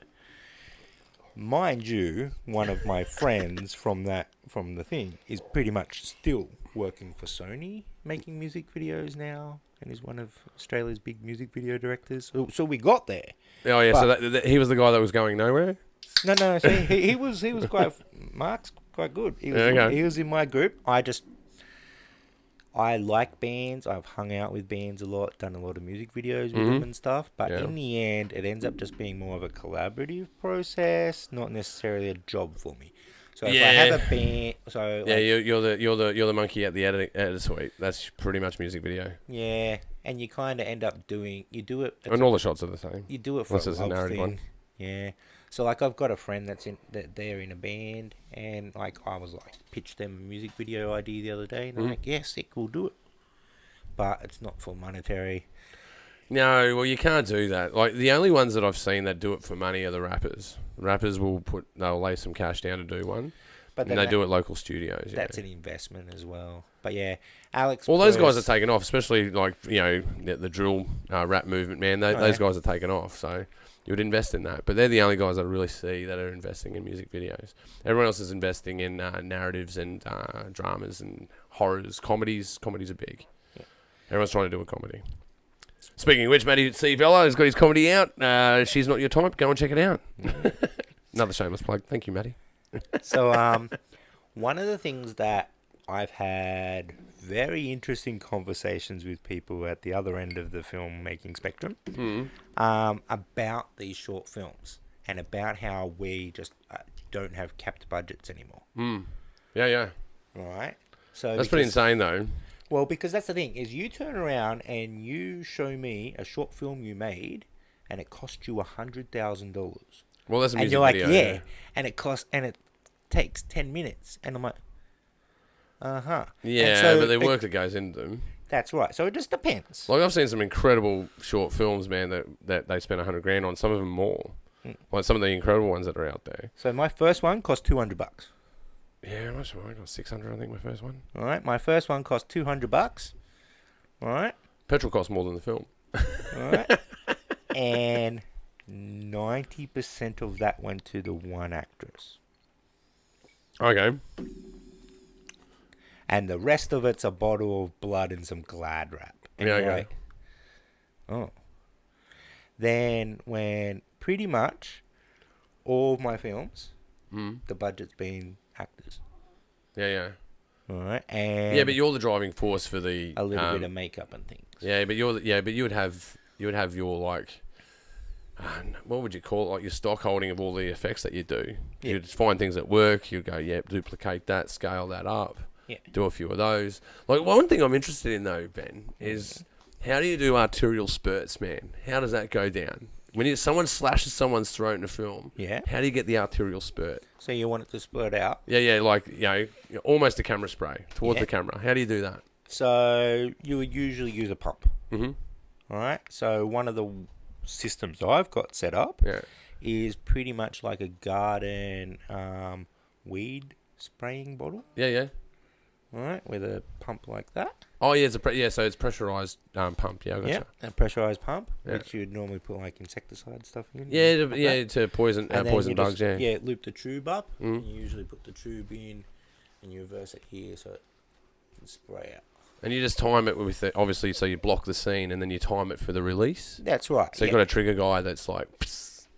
Mind you, one of my friends from the thing is pretty much still working for Sony, making music videos now, and is one of Australia's big music video directors. So we got there. Oh yeah, but, so he was the guy that was going nowhere? No. So he was quite. Mark's quite good. He was in my group. I like bands. I've hung out with bands a lot, done a lot of music videos with them and stuff. But in the end, it ends up just being more of a collaborative process, not necessarily a job for me. So if I have a band, you're the monkey at the editor suite. That's pretty much music video. Yeah, and you kind of end up doing and all the shots are the same. You do it for a love thing. One. Yeah. So I've got a friend they're in a band, and I was pitched them a music video idea the other day, and they're like, yeah, sick, we'll do it. But it's not for monetary. No, well, you can't do that. The only ones that I've seen that do it for money are the rappers. Rappers they'll lay some cash down to do one, but they do it local studios. That's an investment as well. But yeah, Alex. Well, those guys are taking off, especially the drill rap movement, man. Those guys are taking off, so you would invest in that. But they're the only guys I really see that are investing in music videos. Everyone else is investing in narratives and dramas and horrors. Comedies are big. Yeah. Everyone's trying to do a comedy. Speaking of which, Matty C. Vella has got his comedy out. She's Not Your Type. Go and check it out. Another shameless plug. Thank you, Matty. So, one of the things that I've had very interesting conversations with people at the other end of the filmmaking spectrum about these short films and about how we just don't have capped budgets anymore. Yeah. All right. So that's pretty insane, though. Well, because that's the thing, is you turn around and you show me a short film you made and it cost you $100,000. Well, that's a music video. And you're like, yeah. And it takes 10 minutes. And I'm like, Yeah, so but the work that goes into them. That's right. So it just depends. I've seen some incredible short films, man, that they spent $100,000 on. Some of them more. Some of the incredible ones that are out there. So my first one cost $200. Yeah, how much? I got $600. I think my first one. All right, my first one cost $200. All right. Petrol costs more than the film. All right. And 90% of that went to the one actress. Okay. And the rest of it's a bottle of blood and some Glad wrap. And Yeah, you're okay. like, oh. Then when pretty much all of my films, the budget's been actors. Yeah. All right. And Yeah, but you're the driving force for the a little bit of makeup and things. Yeah, but you would have your like, what would you call it? Like your stock holding of all the effects that you do. Yeah. You'd find things that work. You'd go, duplicate that, scale that up. Yeah. Do a few of those. Like one thing I'm interested in though, Ben, is how do you do arterial spurts, man? How does that go down? When someone slashes someone's throat in a film, how do you get the arterial spurt? So you want it to spurt out? Yeah, like almost a camera spray towards the camera. How do you do that? So you would usually use a pump. Mm-hmm. All right. So one of the systems I've got set up is pretty much like a garden weed spraying bottle. Yeah. All right, with a pump like that. Oh yeah, so it's pressurized pump. Yeah, I gotcha. Yeah, a pressurized pump, which you would normally put like insecticide stuff in. To poison bugs. Loop the tube up. And you usually put the tube in, and you reverse it here so it can spray out. And you just time it with obviously, so you block the scene, and then you time it for the release. That's right. So you've got a trigger guy that's like.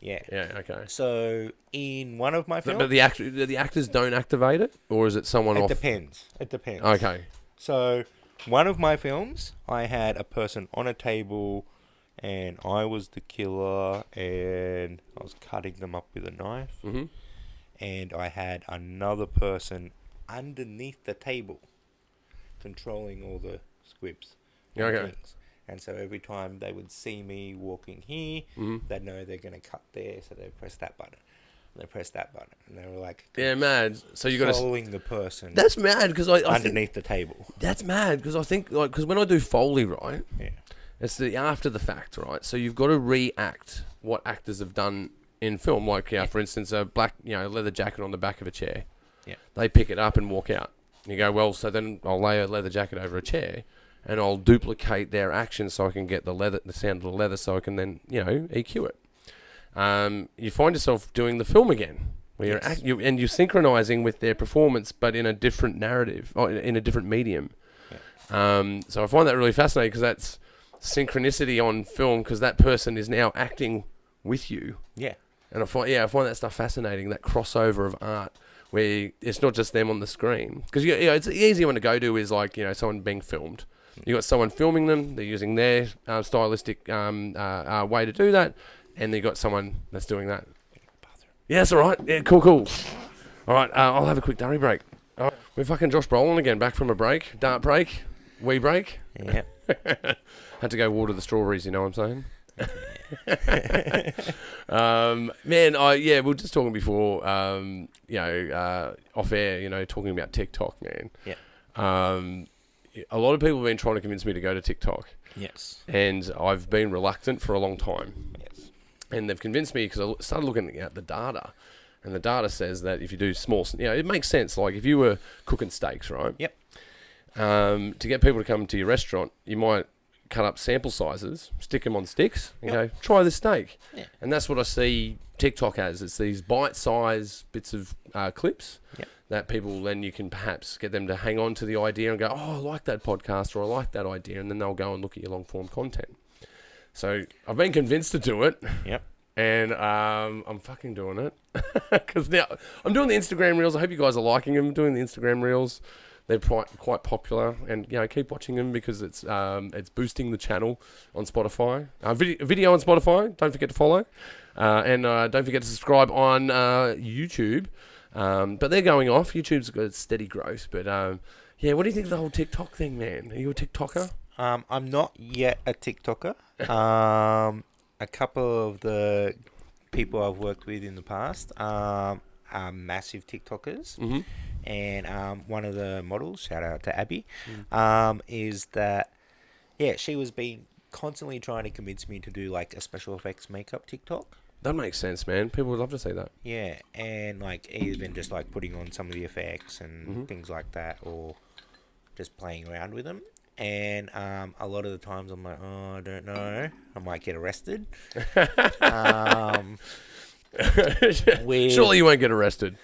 Yeah. Yeah. Okay. So in one of my films, but the actors don't activate it, or is it someone off? It depends. Okay. So one of my films, I had a person on a table, and I was the killer, and I was cutting them up with a knife. Mm-hmm. And I had another person underneath the table, controlling all the squibs. Okay. Things. And so every time they would see me walking here, they'd know they're going to cut there, so they press that button. And they press that button, and they were like, mad. So you got following the person. That's mad because I underneath the table. That's mad because I think because when I do Foley, right, it's the after the fact, right. So you've got to react what actors have done in film, like for instance, a black leather jacket on the back of a chair. Yeah, they pick it up and walk out. And you go, well, so then I'll lay a leather jacket over a chair. And I'll duplicate their action so I can get the sound of the leather, so I can then EQ it. You find yourself doing the film again, where you're synchronizing with their performance, but in a different narrative or in a different medium. Yeah. So I find that really fascinating because that's synchronicity on film, because that person is now acting with you. Yeah. And I find that stuff fascinating. That crossover of art, where it's not just them on the screen, because it's the easy one to go to is like someone being filmed. You got someone filming them; they're using their stylistic way to do that, and you got someone that's doing that. Yeah, that's all right. Yeah, cool. All right, I'll have a quick durry break. All right, we're fucking Josh Brolin again, back from a break, dart break, wee break. Yeah. Had to go water the strawberries. You know what I'm saying? Man, we were just talking before, off air, talking about TikTok, man. Yeah. A lot of people have been trying to convince me to go to TikTok. Yes. And I've been reluctant for a long time. Yes. And they've convinced me because I started looking at the data. And the data says that if you do small, it makes sense. Like if you were cooking steaks, right? Yep. To get people to come to your restaurant, you might cut up sample sizes, stick them on sticks, and go, try this steak. Yeah. And that's what I see TikTok as. It's these bite-sized bits of clips. Yep. That people, then you can perhaps get them to hang on to the idea and go, oh, I like that podcast, or I like that idea, and then they'll go and look at your long-form content. So I've been convinced to do it. Yep. And I'm fucking doing it. Because now I'm doing the Instagram Reels. I hope you guys are liking them, doing the Instagram Reels. They're quite popular, and keep watching them because it's boosting the channel on Spotify. Video on Spotify. Don't forget to follow, and don't forget to subscribe on YouTube. But they're going off. YouTube's got steady growth. But what do you think of the whole TikTok thing, man? Are you a TikToker? I'm not yet a TikToker. A couple of the people I've worked with in the past are massive TikTokers. Mm-hmm. And one of the models, shout out to Abby, is that, she was constantly trying to convince me to do like a special effects makeup TikTok. That makes sense, man. People would love to see that. Yeah, and like even just like putting on some of the effects and things like that, or just playing around with them. And a lot of the times I'm like, oh, I don't know. I might get arrested. Surely you won't get arrested.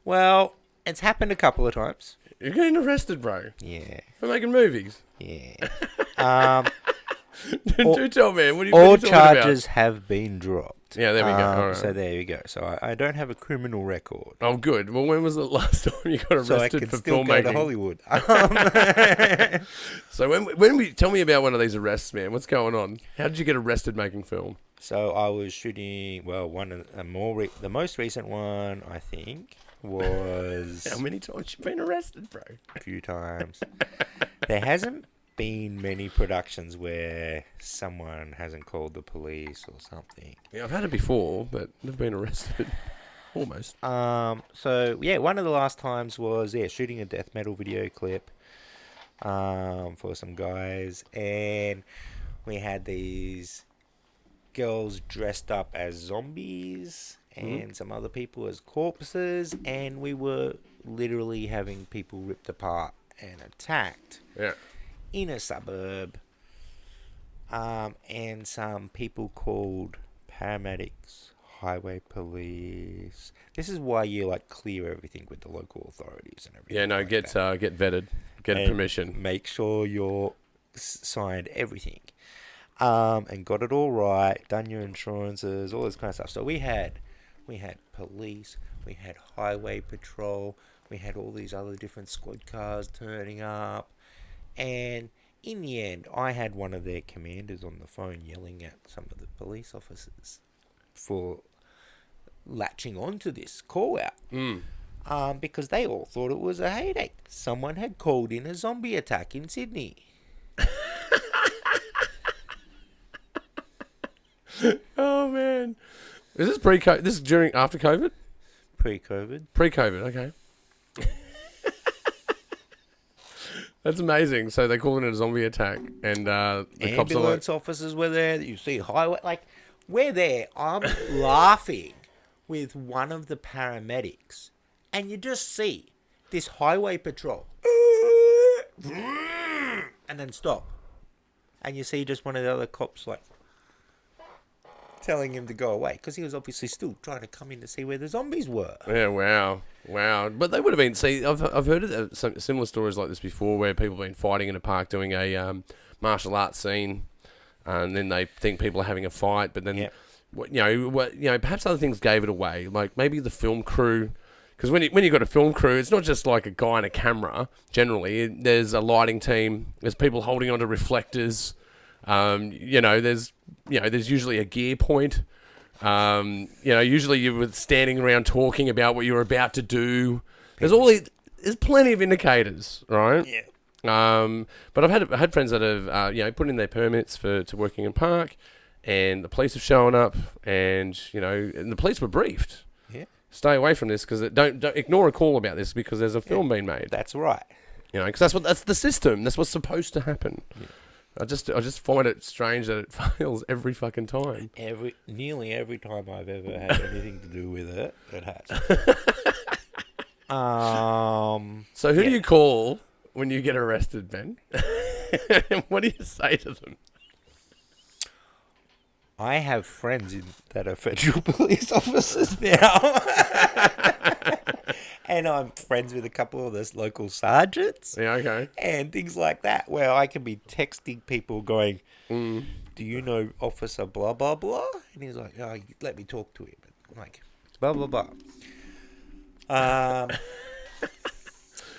Well, it's happened a couple of times. You're getting arrested, bro. Yeah. For making movies. Yeah. Do tell, man. What are you all talking charges about? have been dropped. Yeah, there we go. All right. So there you go. So I don't have a criminal record. Oh, good. Well, when was the last time you got arrested so I can for still go filmmaking? to Hollywood. So when we tell me about one of these arrests, man. What's going on? How did you get arrested making film? So I was shooting. Well, the most recent one I think was. How many times you been arrested, bro? A few times. There hasn't been many productions where someone hasn't called the police or something. Yeah, I've had it before, but never been arrested. Almost. So yeah, one of the last times was shooting a death metal video clip for some guys, and we had these girls dressed up as zombies and some other people as corpses, and we were literally having people ripped apart and attacked. Yeah. In a suburb, and some people called paramedics, highway police. This is why you clear everything with the local authorities and everything. Yeah, no, get vetted, get permission. Make sure you're signed everything, and got it all right. Done your insurances, all this kind of stuff. So we had police, we had highway patrol, we had all these other different squad cars turning up. And in the end, I had one of their commanders on the phone yelling at some of the police officers for latching onto this call out. Because they all thought it was a heyday. Someone had called in a zombie attack in Sydney. Oh, man. Is this pre-COVID? This is after COVID? Pre-COVID. Pre-COVID, okay. That's amazing. So they call it a zombie attack, and the cops are ambulance officers were there. You see highway, we're there. I'm laughing with one of the paramedics, and you just see this highway patrol, and then stop, and you see just one of the other cops telling him to go away because he was obviously still trying to come in to see where the zombies were. Yeah, wow. But they would have been. See, I've heard of some similar stories like this before, where people have been fighting in a park doing a martial arts scene, and then they think people are having a fight, but then perhaps other things gave it away, like maybe the film crew. Because when you got a film crew, it's not just like a guy and a camera. Generally, there's a lighting team. There's people holding onto reflectors. There's usually a gear point. Usually you were standing around talking about what you were about to do. There's plenty of indicators, right? Yeah. But I've had friends that have put in their permits to working in park, and the police have shown up, and the police were briefed. Yeah. Stay away from this because don't ignore a call about this because there's a film being made. That's right. Because that's the system. That's what's supposed to happen. Yeah. I just find it strange that it fails every fucking time. Nearly every time I've ever had anything to do with it, it has. So who do you call when you get arrested, Ben? What do you say to them? I have friends that are federal police officers now. And I'm friends with a couple of those local sergeants. Yeah, okay. And things like that, where I can be texting people going, do you know Officer blah, blah, blah? And he's like, oh, let me talk to him. I'm like, blah, blah, blah.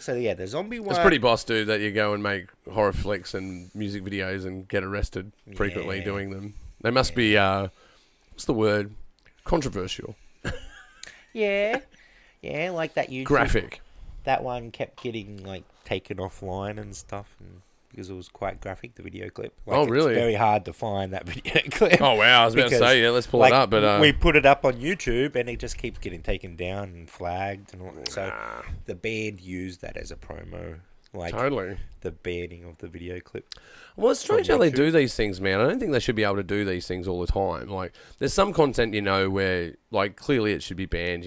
So, yeah, the zombie one. It's pretty boss, dude, that you go and make horror flicks and music videos and get arrested frequently doing them. They must be, what's the word? Controversial. Yeah. Yeah, like that YouTube. Graphic. That one kept getting, taken offline and stuff because it was quite graphic, the video clip. Really? It's very hard to find that video clip. Oh, wow. I was about to say, let's pull it up. But we put it up on YouTube, and it just keeps getting taken down and flagged and all that. So the band used that as a promo. Totally. The banning of the video clip. Well, it's strange how they do these things, man. I don't think they should be able to do these things all the time. There's some content, where, clearly it should be banned,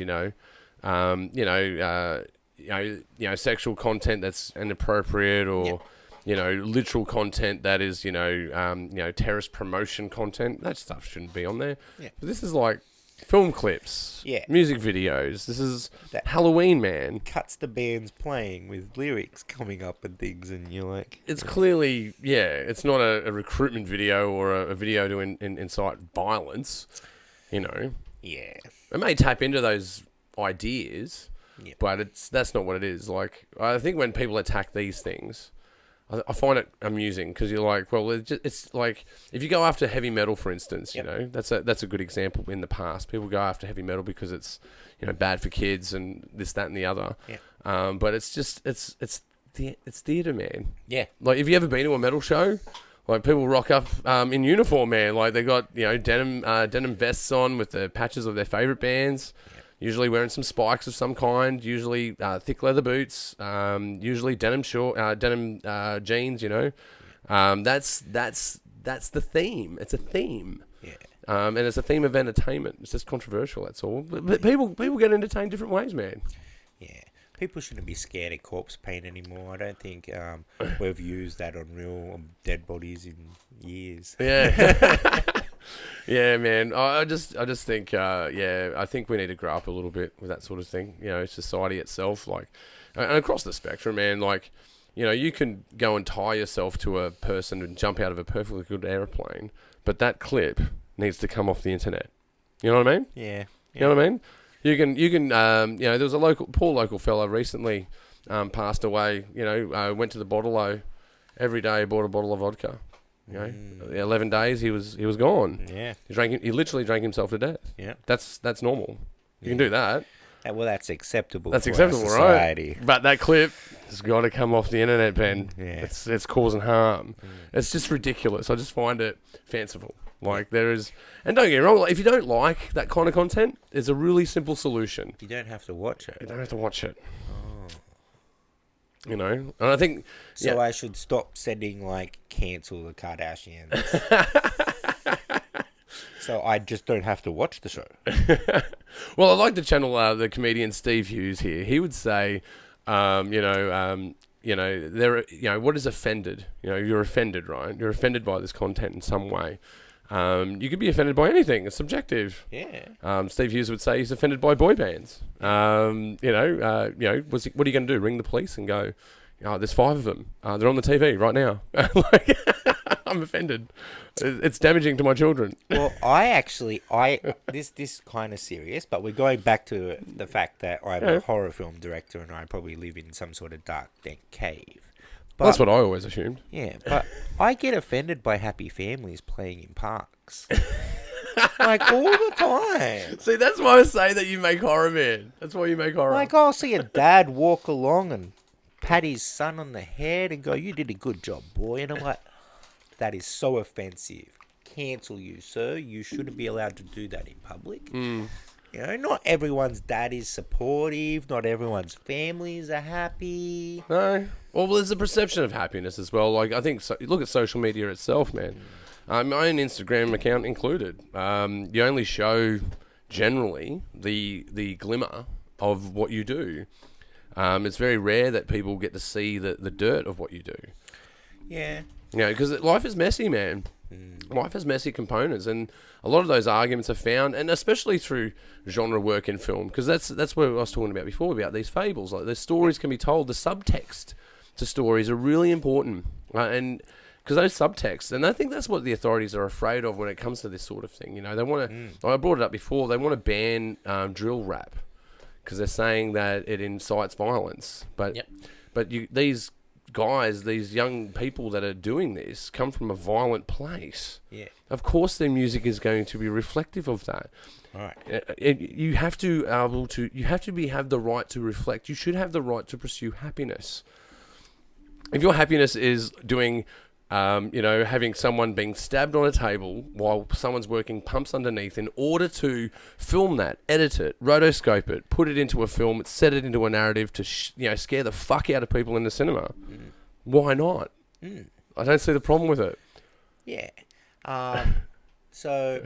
sexual content that's inappropriate or, literal content that is, terrorist promotion content. That stuff shouldn't be on there. Yeah. But this is like film clips, music videos. This is Halloween, man. Cuts the bands playing with lyrics coming up and things, and you're like... It's clearly, it's not a recruitment video or a video to incite violence, Yeah. It may tap into those ideas, but that's not what it is. Like, I think when people attack these things... I find it amusing because you're like, well, it's like if you go after heavy metal, for instance, that's a good example. In the past, people go after heavy metal because it's bad for kids and this, that, and the other. Yeah. But it's theatre, man. Yeah. Like, have you ever been to a metal show? Like, people rock up in uniform, man. Like, they got denim vests on with the patches of their favorite bands. Usually wearing some spikes of some kind, usually thick leather boots, usually denim jeans, That's the theme. It's a theme. Yeah. And it's a theme of entertainment. It's just controversial, that's all. But people get entertained different ways, man. Yeah. People shouldn't be scared of corpse paint anymore. I don't think we've used that on real dead bodies in years. Yeah. Yeah, man. I just think, I think we need to grow up a little bit with that sort of thing. Society itself, like, and across the spectrum, man. Like, you can go and tie yourself to a person and jump out of a perfectly good airplane, but that clip needs to come off the internet. You know what I mean? Yeah. You know what I mean? You can. There was a poor local fella recently, passed away. Went to the bottle-o every day, bought a bottle of vodka. 11 days he was gone. Yeah. He literally drank himself to death. Yeah. That's normal. You can do that. Well, that's acceptable. That's for acceptable, our society. right? But that clip has got to come off the internet, Ben. Yeah. It's causing harm. It's just ridiculous. I just find it fanciful. Like, there is, and don't get me wrong, like, if you don't like that kind of content, there's a really simple solution. You don't have to watch it. You don't have to watch it. And I think... So I should stop sending, like, cancel the Kardashians. So I just don't have to watch the show. Well, I like to channel the comedian Steve Hughes here. He would say, what is offended? You're offended, right? You're offended by this content in some way. You could be offended by anything. It's subjective. Yeah. Steve Hughes would say he's offended by boy bands. What are you going to do? Ring the police and go, there's 5 of them. They're on the TV right now. Like, I'm offended. It's damaging to my children. Well, this kind of serious, but we're going back to the fact that I'm a horror film director and I probably live in some sort of dark, dank cave. But, that's what I always assumed. Yeah, but I get offended by happy families playing in parks. Like, all the time. See, that's why I say that you make horror, man. That's why you make horror. Like, I'll see a dad walk along and pat his son on the head and go, "You did a good job, boy." And I'm like, that is so offensive. Cancel you, sir. You shouldn't be allowed to do that in public. Not everyone's dad is supportive. Not everyone's families are happy. No. Well, there's a perception of happiness as well. Like, I think, look at social media itself, man. My own Instagram account included. You only show, generally, the glimmer of what you do. It's very rare that people get to see the dirt of what you do. Yeah. Because life is messy, man. Life has messy components, and a lot of those arguments are found, and especially through genre work in film, because that's what I was talking about before, about these fables. Like, the stories can be told, the subtext to stories are really important, and because those subtexts, and I think that's what the authorities are afraid of when it comes to this sort of thing. They want to, I brought it up before, they want to ban drill rap, because they're saying that it incites violence, but these guys, these young people that are doing this, come from a violent place. Yeah. Of course their music is going to be reflective of that. All right. You have to have the right to reflect. You should have the right to pursue happiness. If your happiness is doing, having someone being stabbed on a table while someone's working pumps underneath in order to film that, edit it, rotoscope it, put it into a film, set it into a narrative to, scare the fuck out of people in the cinema. Why not? I don't see the problem with it. Yeah. So,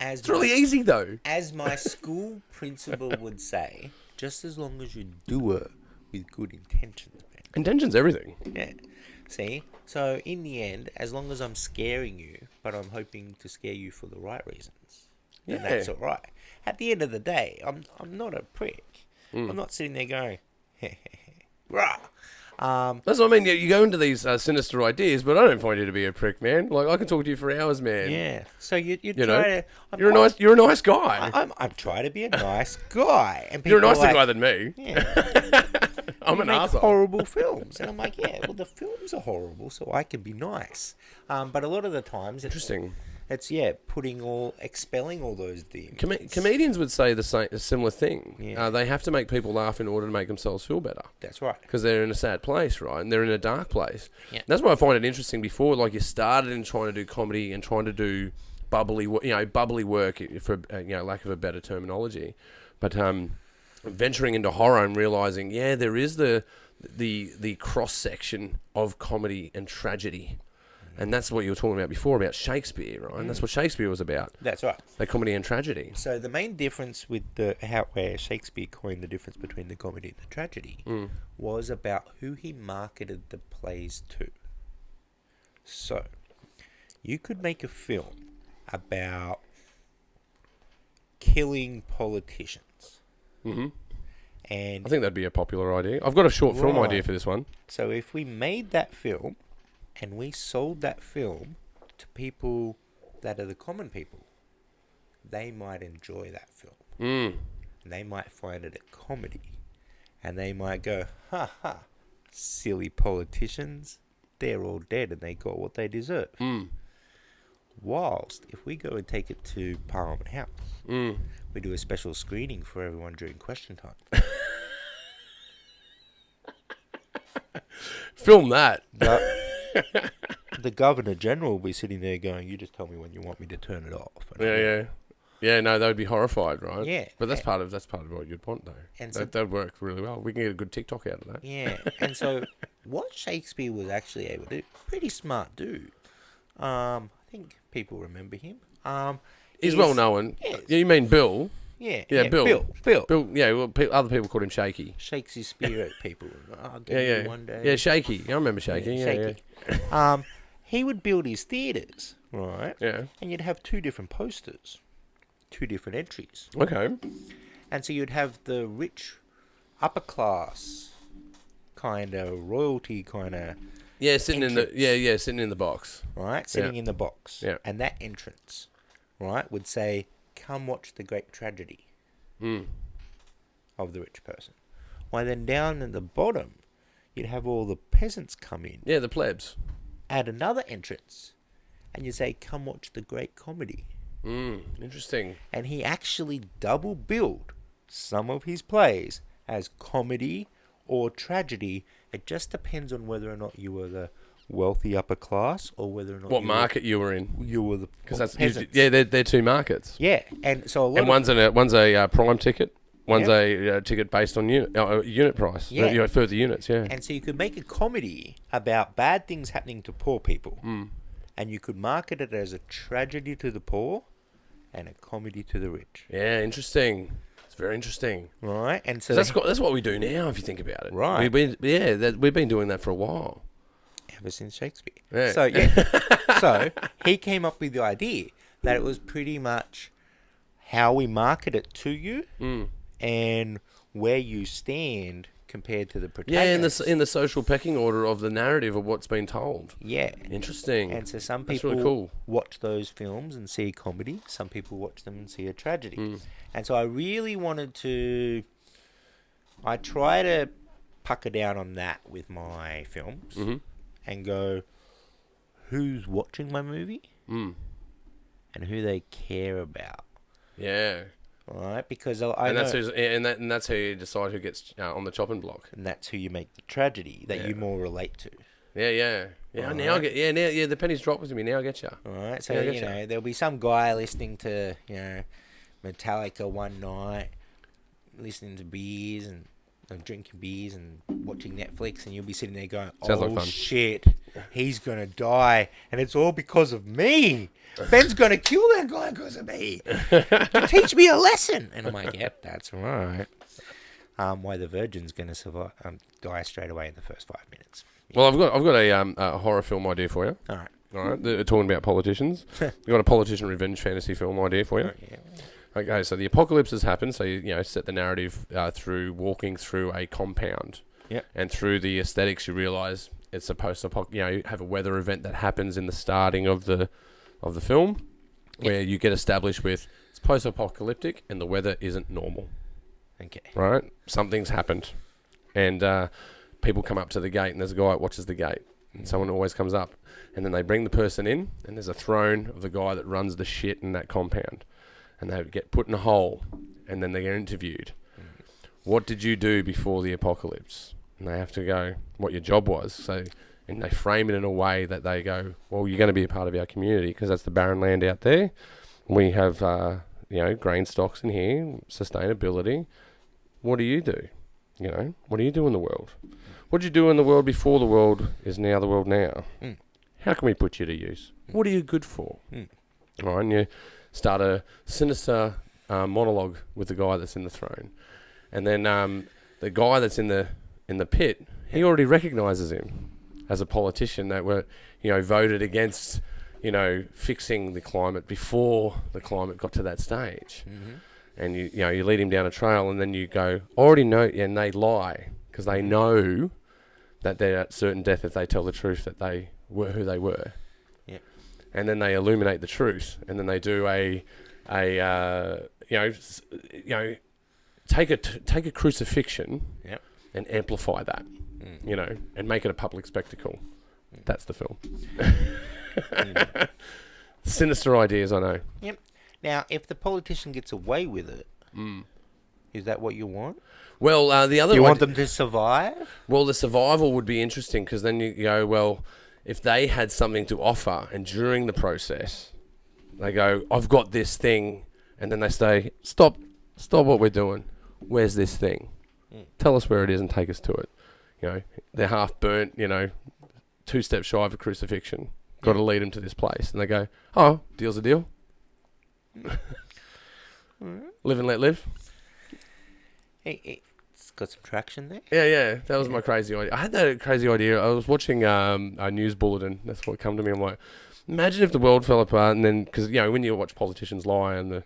it's really easy though. As my school principal would say, just as long as you do it with good intentions, man. Intention's everything. Yeah. See? So, in the end, as long as I'm scaring you, but I'm hoping to scare you for the right reasons, then that's all right. At the end of the day, I'm not a prick. I'm not sitting there going, rah. That's what I mean. You go into these sinister ideas, but I don't find you to be a prick, man. Like, I can talk to you for hours, man. Yeah. So you know, try to... You're a nice guy. I'm trying to be a nice guy. And You're a nicer guy than me. Yeah. I'm an asshole. Horrible films. And I'm like, yeah, well, the films are horrible, so I can be nice. But a lot of the times... Interesting. It's expelling all those demons. Comedians would say a similar thing. Yeah. They have to make people laugh in order to make themselves feel better. That's right. Because they're in a sad place, right? And they're in a dark place. Yeah. That's why I find it interesting. Before, like, you started in trying to do comedy and trying to do bubbly work, for lack of a better terminology, but venturing into horror and realizing, there is the cross section of comedy and tragedy. And that's what you were talking about before, about Shakespeare, right? And that's what Shakespeare was about. That's right. The comedy and tragedy. So the main difference with where Shakespeare coined the difference between the comedy and the tragedy was about who he marketed the plays to. So you could make a film about killing politicians. Mm-hmm. And I think that'd be a popular idea. I've got a short film idea for this one. So if we made that film and we sold that film to people that are the common people, they might enjoy that film. They might find it a comedy. And they might go, ha ha, silly politicians, they're all dead and they got what they deserve. Whilst, if we go and take it to Parliament House, we do a special screening for everyone during question time. Film that. The Governor General will be sitting there going, you just tell me when you want me to turn it off. Yeah, no, they would be horrified, right? Yeah. But that's part of what you'd want, though. And that would work really well. We can get a good TikTok out of that. Yeah. And so what Shakespeare was actually able to do, pretty smart dude. I think people remember him. He's well known. Yes. You mean Bill? Yeah. Bill. Bill. Yeah, well, other people called him Shaky. Shakes his spear at people. I'll get you one day. Yeah, Shaky. I remember Shaky. Shaky. He would build his theatres, right? Yeah. And you'd have two different posters, two different entries. Okay. And so you'd have the rich, upper class, kind of royalty kind of. Yeah, sitting entrance. Sitting in the box. Right, sitting in the box. Yeah. And that entrance, right, would say, "Come watch the great tragedy." Of the rich person. While then down at the bottom, you'd have all the peasants come in. Yeah, the plebs. Add another entrance, and you say, "Come watch the great comedy." Interesting. And he actually double billed some of his plays as comedy or tragedy. It just depends on whether or not you were the wealthy upper class or whether or not what market you were in. You were the peasants. They're two markets. Yeah, and so a lot. And one's a prime ticket. One's a ticket based on unit price. Yeah. Further units. Yeah. And so you could make a comedy about bad things happening to poor people, and you could market it as a tragedy to the poor, and a comedy to the rich. Yeah, interesting. It's very interesting. Right, and so that's what we do now. If you think about it, right? We've been doing that for a while, ever since Shakespeare. Yeah. So so he came up with the idea that it was pretty much how we market it to you. And where you stand compared to the protagonist. Yeah, in the social pecking order of the narrative of what's been told. Yeah. Interesting. And so some people really watch those films and see a comedy. Some people watch them and see a tragedy. And so I really wanted to... I try to pucker down on that with my films and go, who's watching my movie? And who they care about. Yeah. Right, because that's how you decide who gets on the chopping block, and that's who you make the tragedy that you more relate to. Yeah. Right. Now I get the pennies dropped with me. Now I get you. All right, so there'll be some guy listening to Metallica one night, listening to beers and drinking beers and watching Netflix, and you'll be sitting there going, Sounds like fun. Shit, he's gonna die, and it's all because of me. Ben's going to kill that guy because of me. To teach me a lesson. And I'm like, yep, that's right. Why the virgin's going to die straight away in the first 5 minutes. Well, I've got a horror film idea for you. All right. All right, they're talking about politicians. I've got a politician revenge fantasy film idea for you. Yeah. Okay, so the apocalypse has happened. So you set the narrative through walking through a compound. Yep. And through the aesthetics, you realise it's supposed to, you have a weather event that happens in the starting of the film, where you get established with it's post-apocalyptic and the weather isn't normal. Okay. Right? Something's happened, and people come up to the gate, and there's a guy that watches the gate, and someone always comes up, and then they bring the person in, and there's a throne of the guy that runs the shit in that compound, and they get put in a hole, and then they get interviewed. What did you do before the apocalypse? And they have to go what your job was. So, and they frame it in a way that they go, well, you're going to be a part of our community because that's the barren land out there. We have, grain stocks in here, sustainability. What do you do? What do you do in the world? What did you do in the world before the world is now the world now? How can we put you to use? What are you good for? All right, and you start a sinister monologue with the guy that's in the throne. And then the guy that's in the pit, he already recognises him as a politician that were, voted against, fixing the climate before the climate got to that stage. And you lead him down a trail, and then you go, already know, and they lie because they know that they're at certain death if they tell the truth that they were who they were. Yeah. And then they illuminate the truth, and then they do take a crucifixion. Yep. And amplify that, and make it a public spectacle. That's the film. Sinister ideas, I know. Yep. Now, if the politician gets away with it, is that what you want? Well, the other... You want them to survive? Well, the survival would be interesting because then you go, well, if they had something to offer and during the process, they go, I've got this thing, and then they say, stop what we're doing. Where's this thing? Tell us where it is and take us to it. They're half burnt, 2 steps shy of a crucifixion. Got to lead them to this place. And they go, oh, deal's a deal. Live and let live. Hey, it's got some traction there. Yeah. That was my crazy idea. I had that crazy idea. I was watching a news bulletin. That's what came to me. I'm like, imagine if the world fell apart and then... Because, when you watch politicians lie and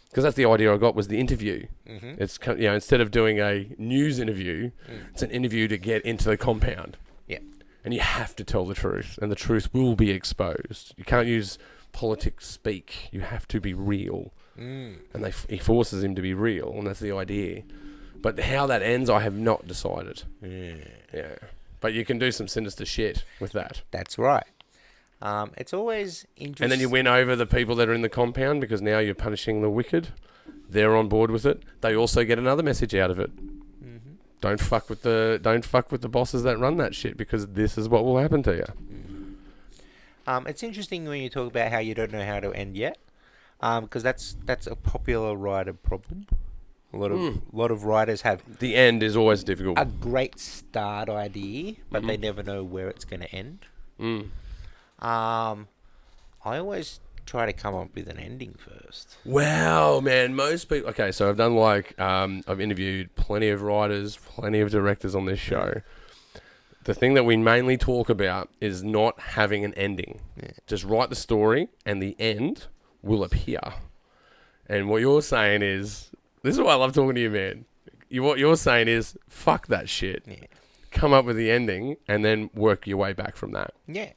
because that's the idea I got was the interview. It's, instead of doing a news interview, it's an interview to get into the compound. Yeah. And you have to tell the truth, and the truth will be exposed. You can't use politics speak. You have to be real. And he forces him to be real, and that's the idea. But how that ends, I have not decided. Yeah. But you can do some sinister shit with that. That's right. It's always interesting. And then you win over the people that are in the compound because now you're punishing the wicked. They're on board with it. They also get another message out of it. Don't fuck with the bosses that run that shit because this is what will happen to you. It's interesting when you talk about how you don't know how to end yet, because that's a popular writer problem. A lot of writers have the end is always difficult. A great start idea, but they never know where it's going to end. I always try to come up with an ending first. Wow, man. Most people... Okay, so I've done I've interviewed plenty of writers, plenty of directors on this show. The thing that we mainly talk about is not having an ending. Yeah. Just write the story and the end will appear. And what you're saying is... This is why I love talking to you, man. What you're saying is, fuck that shit. Yeah. Come up with the ending and then work your way back from that. Yeah.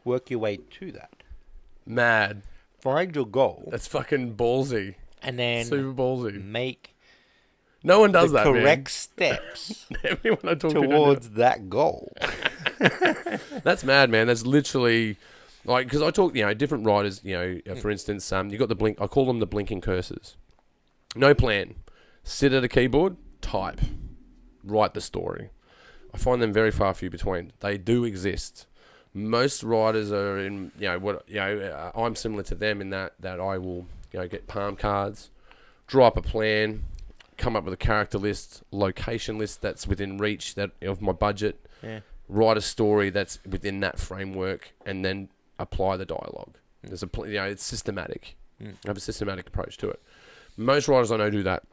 Work your way to that. Mad. Find your goal. That's fucking ballsy. And then super ballsy. Make no one does that, correct steps Everyone I talk towards that goal. That's mad, man. That's literally like because I talk, different writers. For instance, you got the blink. I call them the blinking cursors. No plan. Sit at a keyboard. Type. Write the story. I find them very far few between. They do exist. Most writers are in, I'm similar to them in that I will, get palm cards, draw up a plan, come up with a character list, location list that's within reach of my budget, write a story that's within that framework, and then apply the dialogue. There's it's systematic. I have a systematic approach to it. Most writers I know do that,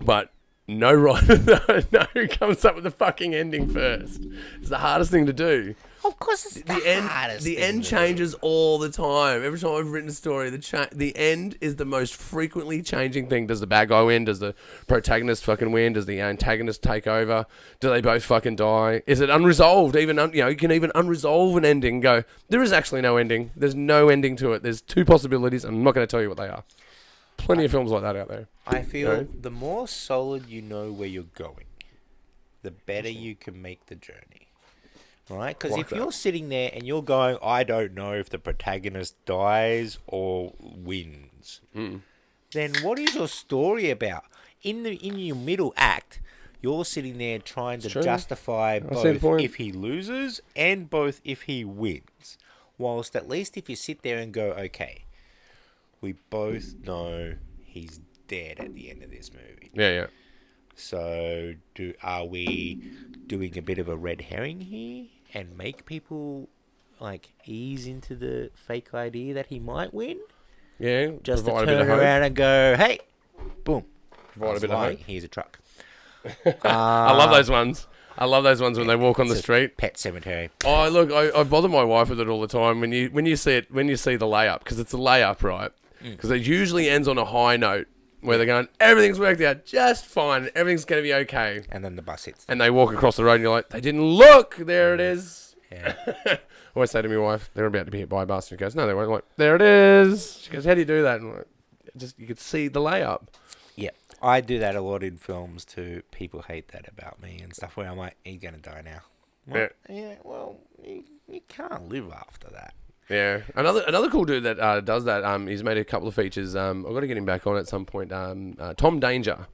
but No writer, no, who comes up with the fucking ending first. It's the hardest thing to do. Of course, it's the hardest. The end changes all the time. Every time I've written a story, the end is the most frequently changing thing. Does the bad guy win? Does the protagonist fucking win? Does the antagonist take over? Do they both fucking die? Is it unresolved? You can even unresolve an ending and go, there is actually no ending. There's no ending to it. There's two possibilities. I'm not going to tell you what they are. Plenty of films like that out there. I feel the more solid you know where you're going, the better you can make the journey. Right? Because if you're sitting there and you're going, I don't know if the protagonist dies or wins, then what is your story about? In your middle act, you're sitting there trying to justify both if he loses and both if he wins. Whilst at least if you sit there and go, okay, we both know he's dead at the end of this movie. Yeah. So are we doing a bit of a red herring here and make people like ease into the fake idea that he might win? Yeah, just to turn around and go, hey, boom. Provide a bit of hope. Here's a truck. I love those ones. I love those ones when they walk on the street. Pet cemetery. Oh, look, I bother my wife with it all the time when you see the layup, because it's a layup, right? Because it usually ends on a high note where they're going, everything's worked out just fine, everything's going to be okay. And then the bus hits them. And they walk across the road and you're like, they didn't look, there it is. Yeah. I always say to my wife, they're about to be hit by a bus. And she goes, no, they won't. I'm like, there it is. She goes, how do you do that? And I'm like, you could see the layup. Yeah. I do that a lot in films too. People hate that about me and stuff where I'm like, he's going to die now. Like, yeah, well, you can't live after that. Yeah, another cool dude that does that. He's made a couple of features. I've got to get him back on at some point. Tom Danger,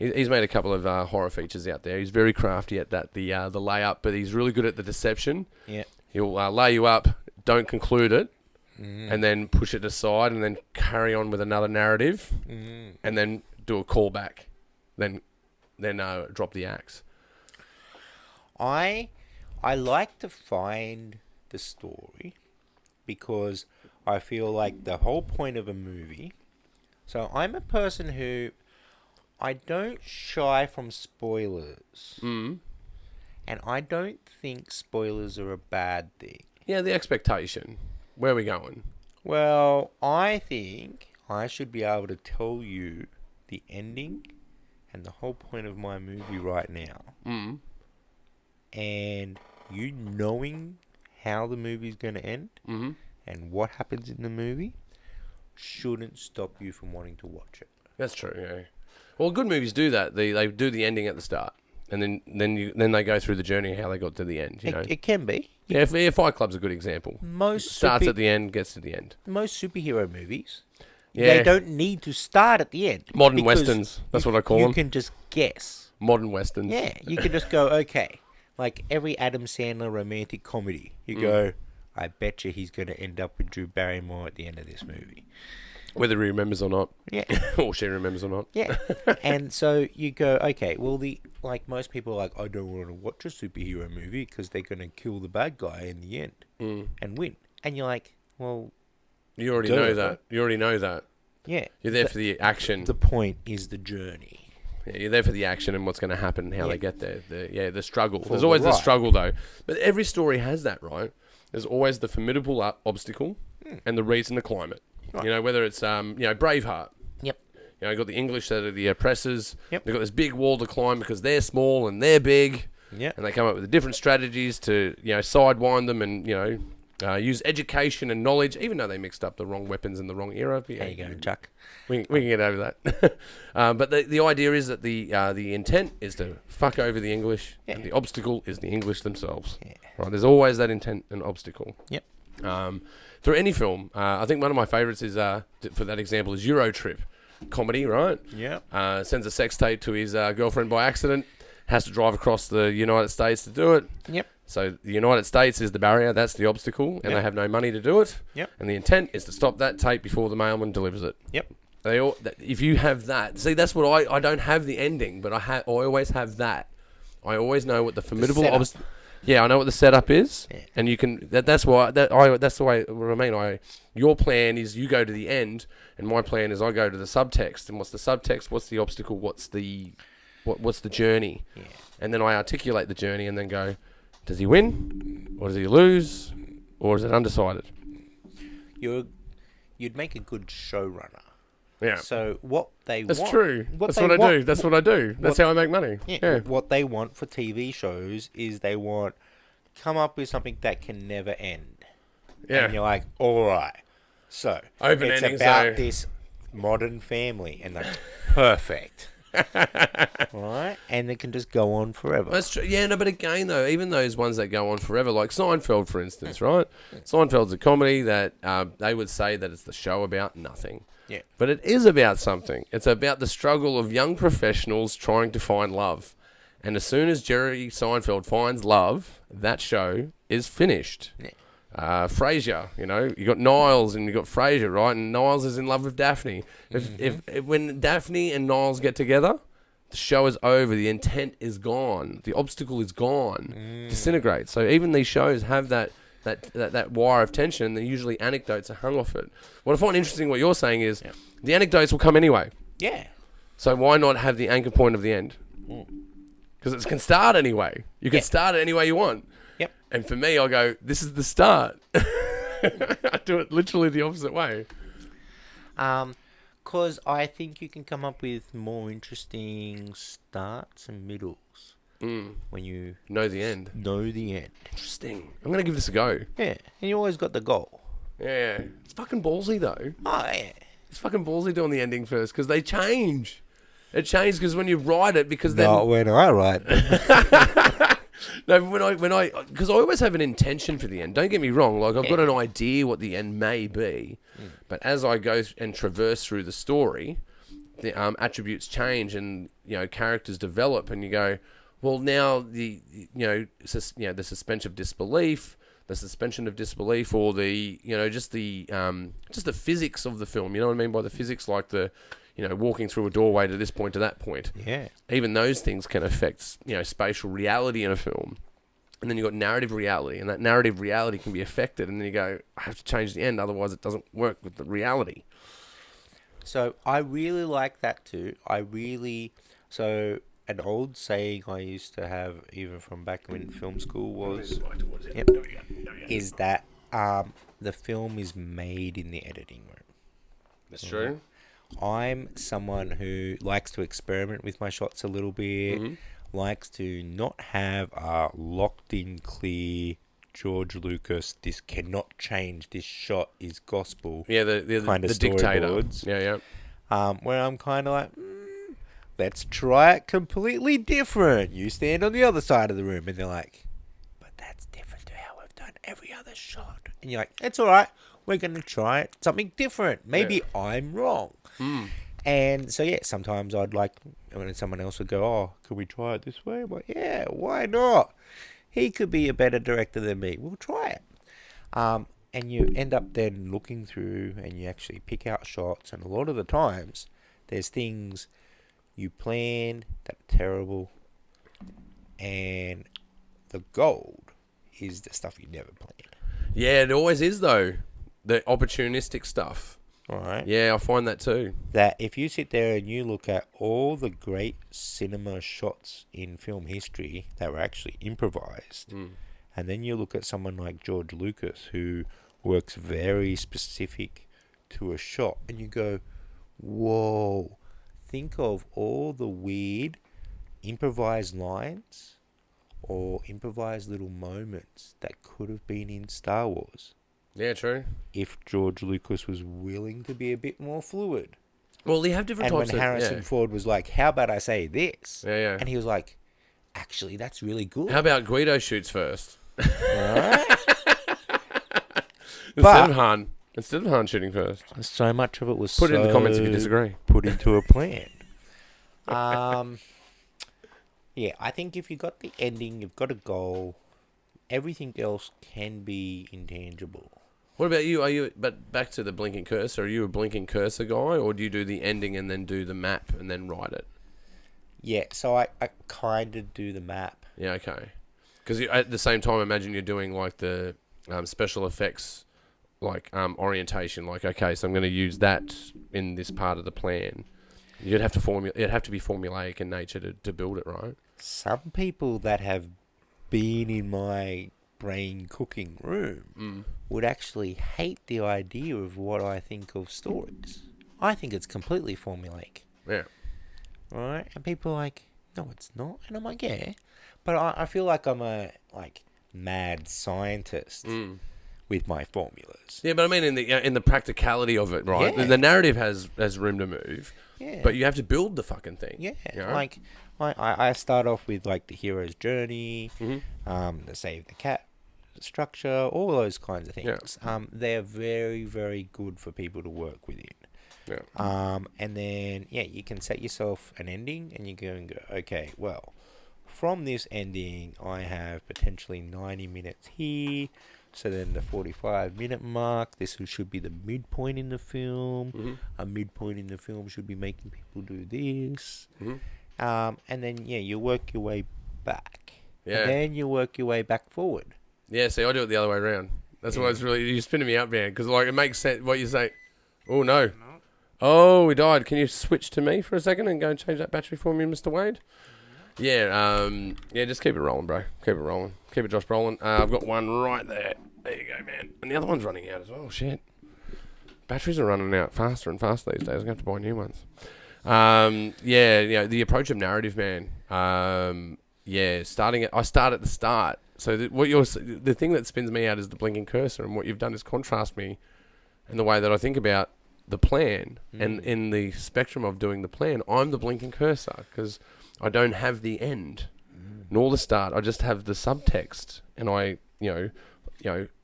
he's made a couple of horror features out there. He's very crafty at that, the layup, but he's really good at the deception. Yeah, he'll lay you up, don't conclude it, and then push it aside, and then carry on with another narrative, and then do a callback, then drop the axe. I like to find the story, because I feel like the whole point of a movie... So I'm a person who... I don't shy from spoilers. And I don't think spoilers are a bad thing. Yeah, the expectation. Where are we going? Well, I think I should be able to tell you the ending and the whole point of my movie right now. And you knowing how the movie's going to end and what happens in the movie shouldn't stop you from wanting to watch it. That's true, yeah. Well, good movies do that. They do the ending at the start, and then they go through the journey how they got to the end. You know, it can be. Yeah, Fight Club's a good example. Starts at the end, gets to the end. Most superhero movies, they don't need to start at the end. Modern westerns, that's what I call them. You can just guess. Modern westerns. Yeah, you can just go, okay. Like every Adam Sandler romantic comedy, you go, I bet you he's going to end up with Drew Barrymore at the end of this movie. Whether he remembers or not. Yeah. Or she remembers or not. Yeah. And so you go, okay, well, most people are like, I don't want to watch a superhero movie because they're going to kill the bad guy in the end and win. And you're like, well... You already know that. You already know that. Yeah. You're there for the action. The point is the journey. Yeah, you're there for the action and what's going to happen and how they get there. The struggle. There's always the struggle, though. But every story has that, right? There's always the formidable obstacle and the reason to climb it. Right. You know, whether it's, Braveheart. Yep. You know, you got the English that are the oppressors. Yep. They've got this big wall to climb because they're small and they're big. Yeah. And they come up with different strategies to, sidewind them and, use education and knowledge, even though they mixed up the wrong weapons in the wrong era. How you going, Chuck? We can get over that. But the idea is that the intent is to fuck over the English, and the obstacle is the English themselves. Yeah. Right? There's always that intent and obstacle. Yep. Through any film, I think one of my favourites is, for that example, is Euro Trip. Comedy, right? Yeah. Sends a sex tape to his girlfriend by accident, has to drive across the United States to do it. Yep. So the United States is the barrier, that's the obstacle, and they have no money to do it. Yep. And the intent is to stop that tape before the mailman delivers it. Yep. If you have that, see, that's what I don't have the ending, but I always have that. I always know what the formidable obstacle. Yeah, I know what the setup is, and you can. That's the way. I mean, your plan is you go to the end, and my plan is I go to the subtext. And what's the subtext? What's the obstacle? What's the What's the journey? Yeah. And then I articulate the journey and then go, does he win? Or does he lose? Or is it undecided? You'd make a good showrunner. Yeah. So what they That's want... true. That's what I do. That's what I do. That's how I make money. Yeah. What they want for TV shows is they want... Come up with something that can never end. Yeah. And you're like, all right. So, Open it's ending, about this modern family. And they're perfect. Right? And it can just go on forever. That's true. Yeah, no, but again, though, even those ones that go on forever, like Seinfeld, for instance, right? Seinfeld's a comedy that they would say that it's the show about nothing. Yeah. But it is about something. It's about the struggle of young professionals trying to find love. And as soon as Jerry Seinfeld finds love, that show is finished. Yeah. Frasier, you got Niles and you got Frasier, right? And Niles is in love with Daphne. If when Daphne and Niles get together, the show is over. The intent is gone. The obstacle is gone. Disintegrates. So even these shows have that wire of tension, and usually anecdotes are hung off it. What I find interesting, what you're saying is, the anecdotes will come anyway. Yeah. So why not have the anchor point of the end? Because it can start anyway. You can start it any way you want. Yep. And for me, I go, this is the start. I do it literally the opposite way. Because I think you can come up with more interesting starts and middles when you know the end. Interesting. I'm going to give this a go. Yeah. And you always got the goal. Yeah. It's fucking ballsy, though. Oh, yeah. It's fucking ballsy doing the ending first because they change. It changed because when you write it, because then... Not when I write. No, because I always have an intention for the end. Don't get me wrong. Like, I've got an idea what the end may be. But as I go and traverse through the story, the attributes change and, characters develop. And you go, well, now the suspension of disbelief, or the, just the physics of the film. You know what I mean by the physics? Like the... walking through a doorway to this point to that point. Yeah. Even those things can affect, spatial reality in a film. And then you've got narrative reality, and that narrative reality can be affected. And then you go, I have to change the end, otherwise it doesn't work with the reality. So I really like that too. So an old saying I used to have, even from back when film school was, is that the film is made in the editing room. That's true. I'm someone who likes to experiment with my shots a little bit, likes to not have a locked-in, clear George Lucas, this cannot change, this shot is gospel. Yeah, the dictator. Yeah. Where I'm kind of like, let's try it completely different. You stand on the other side of the room, and they're like, but that's different to how we've done every other shot. And you're like, it's all right. We're going to try it, something different. Maybe I'm wrong. And so, sometimes I'd like, when someone else would go, oh, could we try it this way? I'm like, yeah, why not? He could be a better director than me. We'll try it. And you end up then looking through and you actually pick out shots. And a lot of the times, there's things you plan that are terrible. And the gold is the stuff you never planned. Yeah, it always is, though. The opportunistic stuff. All right. Yeah, I find that too. That if you sit there and you look at all the great cinema shots in film history that were actually improvised, and then you look at someone like George Lucas, who works very specific to a shot, and you go, whoa, think of all the weird improvised lines or improvised little moments that could have been in Star Wars. Yeah, true. If George Lucas was willing to be a bit more fluid. Well, they have different types of... And when Harrison Ford was like, how about I say this? Yeah. And he was like, actually, that's really good. How about Guido shoots first? Right? Instead of Han shooting first. So much of it was Put it in the comments if you disagree. Put into a plan. Yeah, I think if you've got the ending, you've got a goal, everything else can be intangible. What about you? But back to the blinking cursor, are you a blinking cursor guy, or do you do the ending and then do the map and then write it? Yeah, so I kind of do the map. Yeah, okay. Because at the same time, imagine you're doing like the special effects, like orientation. Like, okay, so I'm going to use that in this part of the plan. It'd have to be formulaic in nature to build it, right? Some people that have been in my brain cooking room would actually hate the idea of what I think of stories. I think it's completely formulaic. Yeah. Right? And people are like, no, it's not. And I'm like, yeah. But I feel like I'm a mad scientist with my formulas. Yeah, but I mean in the practicality of it, right? Yeah. The narrative has room to move. Yeah. But you have to build the fucking thing. Yeah. You know? Like I start off with like the hero's journey, the save the cat structure, all those kinds of things. Yeah. They're very, very good for people to work within. Yeah. And then you can set yourself an ending, and you go and go, okay, well, from this ending, I have potentially 90 minutes here. So then the 45-minute mark, this should be the midpoint in the film. A midpoint in the film should be making people do this. And then, you work your way back. Yeah. And then you work your way back forward. Yeah, see, I do it the other way around. That's why it's really... You're spinning me up, man. Because, like, it makes sense what you say. Oh, no. Oh, we died. Can you switch to me for a second and go and change that battery for me, Mr. Wade? Yeah, just keep it rolling, bro. Keep it rolling. Keep it Josh rolling. I've got one right there. There you go, man. And the other one's running out as well. Shit. Batteries are running out faster and faster these days. I'm going to have to buy new ones. The approach of narrative, man. I start at the start. So the thing that spins me out is the blinking cursor, and what you've done is contrast me in the way that I think about the plan, and in the spectrum of doing the plan, I'm the blinking cursor because I don't have the end nor the start. I just have the subtext, and I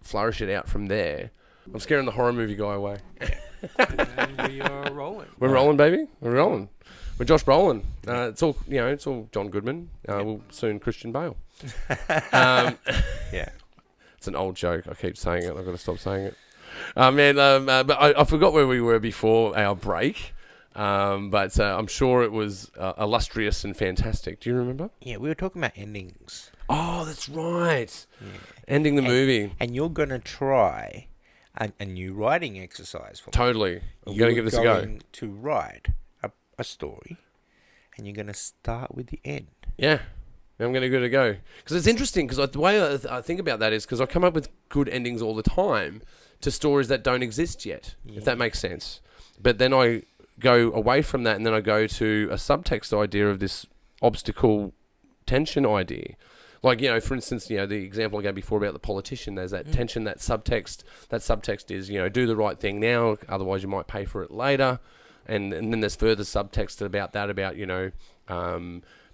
flourish it out from there. I'm scaring the horror movie guy away. And we are rolling. We're rolling, baby. We're rolling. We're Josh Brolin. It's all John Goodman. We'll soon Christian Bale. Yeah. It's an old joke. I keep saying it. I've got to stop saying it. But I forgot where we were before our break. But I'm sure it was illustrious and fantastic. Do you remember? Yeah, we were talking about endings. Oh, that's right. Yeah. Ending the movie. And you're going to try a new writing exercise for me. Totally. I'm going to give this a go. You're going to write a story, and you're going to start with the end. Yeah. I'm going to give it a go. Because it's interesting, because the way I think about that is because I come up with good endings all the time to stories that don't exist yet, if that makes sense. But then I go away from that, and then I go to a subtext idea of this obstacle tension idea. Like, for instance, the example I gave before about the politician, there's that tension, that subtext. That subtext is, do the right thing now, otherwise you might pay for it later. And then there's further subtext about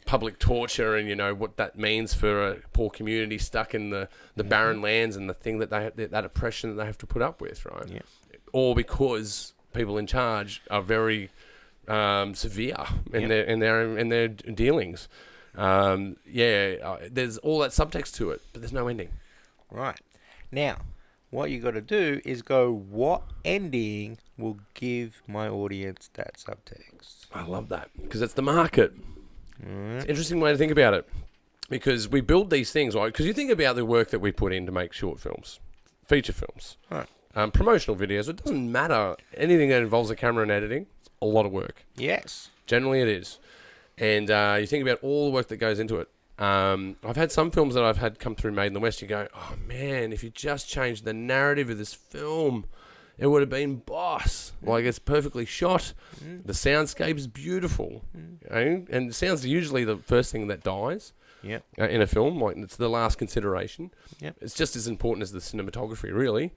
public torture and, what that means for a poor community stuck in the barren lands and the thing that oppression that they have to put up with, right? Yeah. Or because people in charge are very severe in their dealings. There's all that subtext to it, but there's no ending. Right. Now, what you got to do is go, what ending will give my audience that subtext? I love that, because it's the market. It's an interesting way to think about it, because we build these things, right? Because you think about the work that we put in to make short films, feature films, right. Promotional videos. It doesn't matter. Anything that involves a camera and editing, it's a lot of work. Yes. Generally it is. And you think about all the work that goes into it. I've had some films that I've had come through Made in the West. You go, oh man, if you just changed the narrative of this film, it would have been boss. Like, it's perfectly shot. The soundscape is beautiful. And sound's usually the first thing that dies in a film. Like, it's the last consideration. It's just as important as the cinematography, really.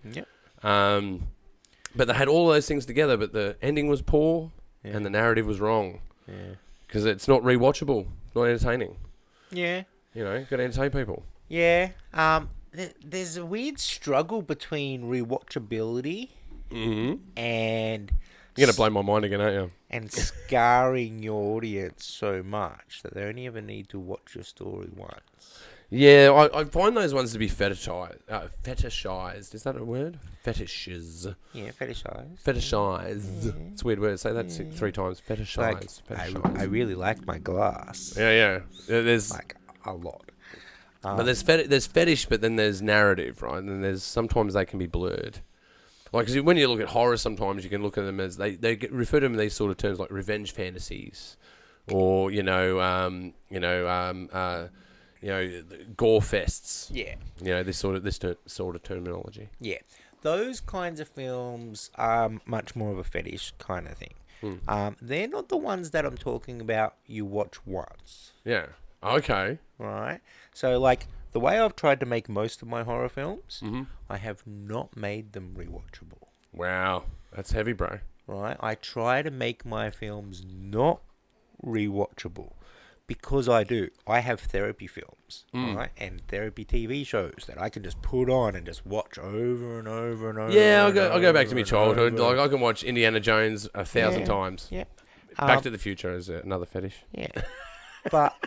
But they had all those things together, but the ending was poor and the narrative was wrong. Because it's not rewatchable, not entertaining. Got to entertain people. There's a weird struggle between rewatchability and... You're going to blow my mind again, aren't you? And scarring your audience so much that they only ever need to watch your story once. Yeah, I find those ones to be fetishized. Is that a word? Fetishes. Yeah, fetishized. Fetishized. Yeah. It's a weird word. Say that 3 times. Fetishized. Like, I really like my glass. Yeah. There's like a lot. But there's fetish, but then there's narrative, right? And there's sometimes they can be blurred. Like, 'cause when you look at horror, sometimes you can look at them as refer to them in these sort of terms like revenge fantasies, or gore fests. Yeah. This sort of terminology. Yeah. Those kinds of films are much more of a fetish kind of thing. They're not the ones that I'm talking about you watch once. Yeah. Okay. Right? So, like, the way I've tried to make most of my horror films, I have not made them rewatchable. Wow. That's heavy, bro. Right? I try to make my films not rewatchable. Because I do. I have therapy films, right? And therapy TV shows that I can just put on and just watch over and over and over. Yeah, I'll go back to my childhood. Like, I can watch Indiana Jones 1,000 times. Yeah. Back to the Future is another fetish. Yeah. But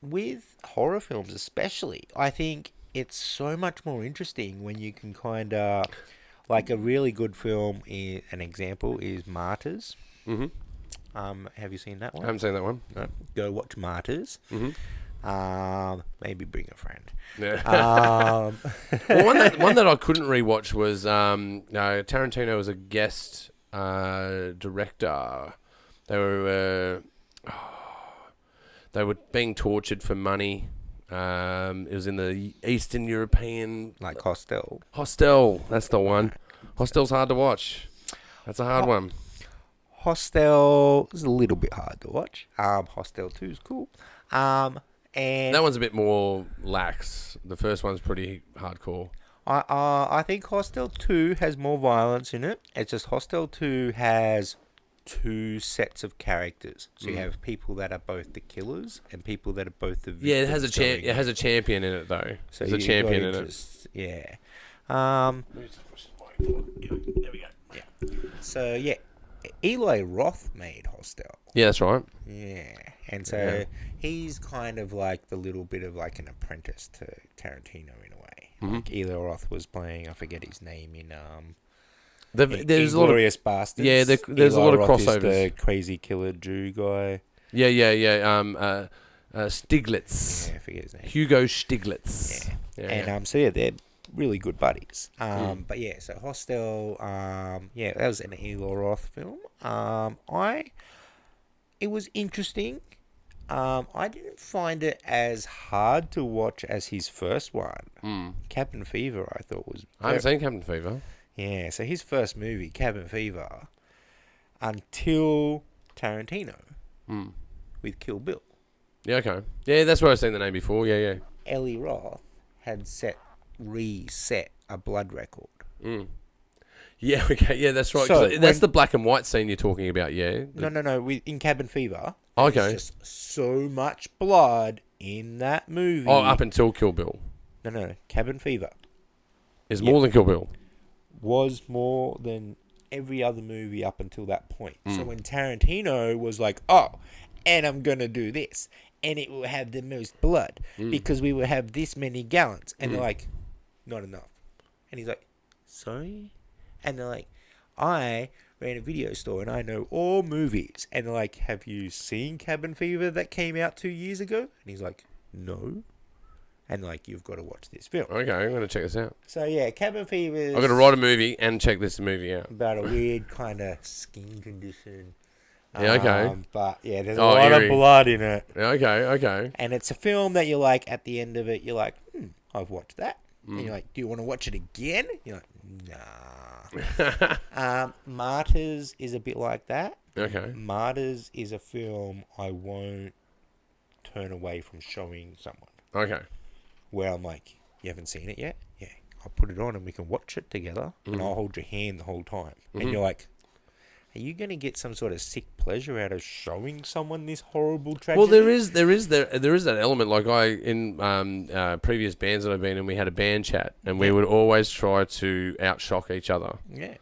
with horror films especially, I think it's so much more interesting when you can kind of... Like, a really good film, an example, is Martyrs. Mm-hmm. Have you seen that one? I haven't seen that one. No. Go watch Martyrs. Maybe bring a friend. Yeah. Well, one that I couldn't rewatch was Tarantino was a guest director. They were being tortured for money. It was in the Eastern European, Like Hostel. Hostel. That's the one. Hostel's hard to watch. That's a hard one. Hostel is a little bit hard to watch. Hostel 2 is cool. And that one's a bit more lax. The first one's pretty hardcore. I think Hostel 2 has more violence in it. It's just Hostel 2 has two sets of characters. So you have people that are both the killers and people that are both the victims. Yeah, it has a champion in it though. So there's a champion in it. Yeah. There we go. Yeah. So yeah, Eli Roth made Hostel. Yeah, that's right. Yeah. And so he's kind of like the little bit of like an apprentice to Tarantino in a way. Like Eli Roth was playing, I forget his name, in there's a lot of Inglourious Bastards. Yeah, there's Eli a lot of Roth crossovers. Is the crazy killer Jew guy. Yeah. Stiglitz. Yeah, I forget his name. Hugo Stiglitz. Yeah. And so yeah, they're really good buddies. But yeah, so Hostel, that was an Eli Roth film. It was interesting. I didn't find it as hard to watch as his first one. Cabin Fever, I thought was... I haven't seen Cabin Fever. Yeah, so his first movie, Cabin Fever, until Tarantino with Kill Bill. Yeah, okay. Yeah, that's where I've seen the name before. Yeah. Eli Roth had reset a blood record. Yeah, okay. Yeah, that's right. So that's the black and white scene you're talking about, yeah? No. In Cabin Fever, okay. There's just so much blood in that movie. Oh, up until Kill Bill. No. Cabin Fever is more than Kill Bill. Was more than every other movie up until that point. So when Tarantino was like, and I'm going to do this, and it will have the most blood, because we will have this many gallons. And they're like, not enough. And he's like, sorry? And they're like, I ran a video store and I know all movies. And they're like, have you seen Cabin Fever that came out 2 years ago? And he's like, no. And like, you've got to watch this film. Okay, I'm going to check this out. So yeah, Cabin Fever. I've got to write a movie and check this movie out. About a weird kind of skin condition. Yeah, okay. But yeah, there's a lot of blood in it. Okay. And it's a film that you're like, at the end of it, you're like, I've watched that. And you're like, do you want to watch it again? You're like, nah. Martyrs is a bit like that. Okay. Martyrs is a film I won't turn away from showing someone. Okay. Where I'm like, you haven't seen it yet? Yeah. I'll put it on and we can watch it together. And I'll hold your hand the whole time. And you're like, are you going to get some sort of sick pleasure out of showing someone this horrible tragedy? Well, there is that element. Like in previous bands that I've been in, we had a band chat, and we would always try to outshock each other. Yeah.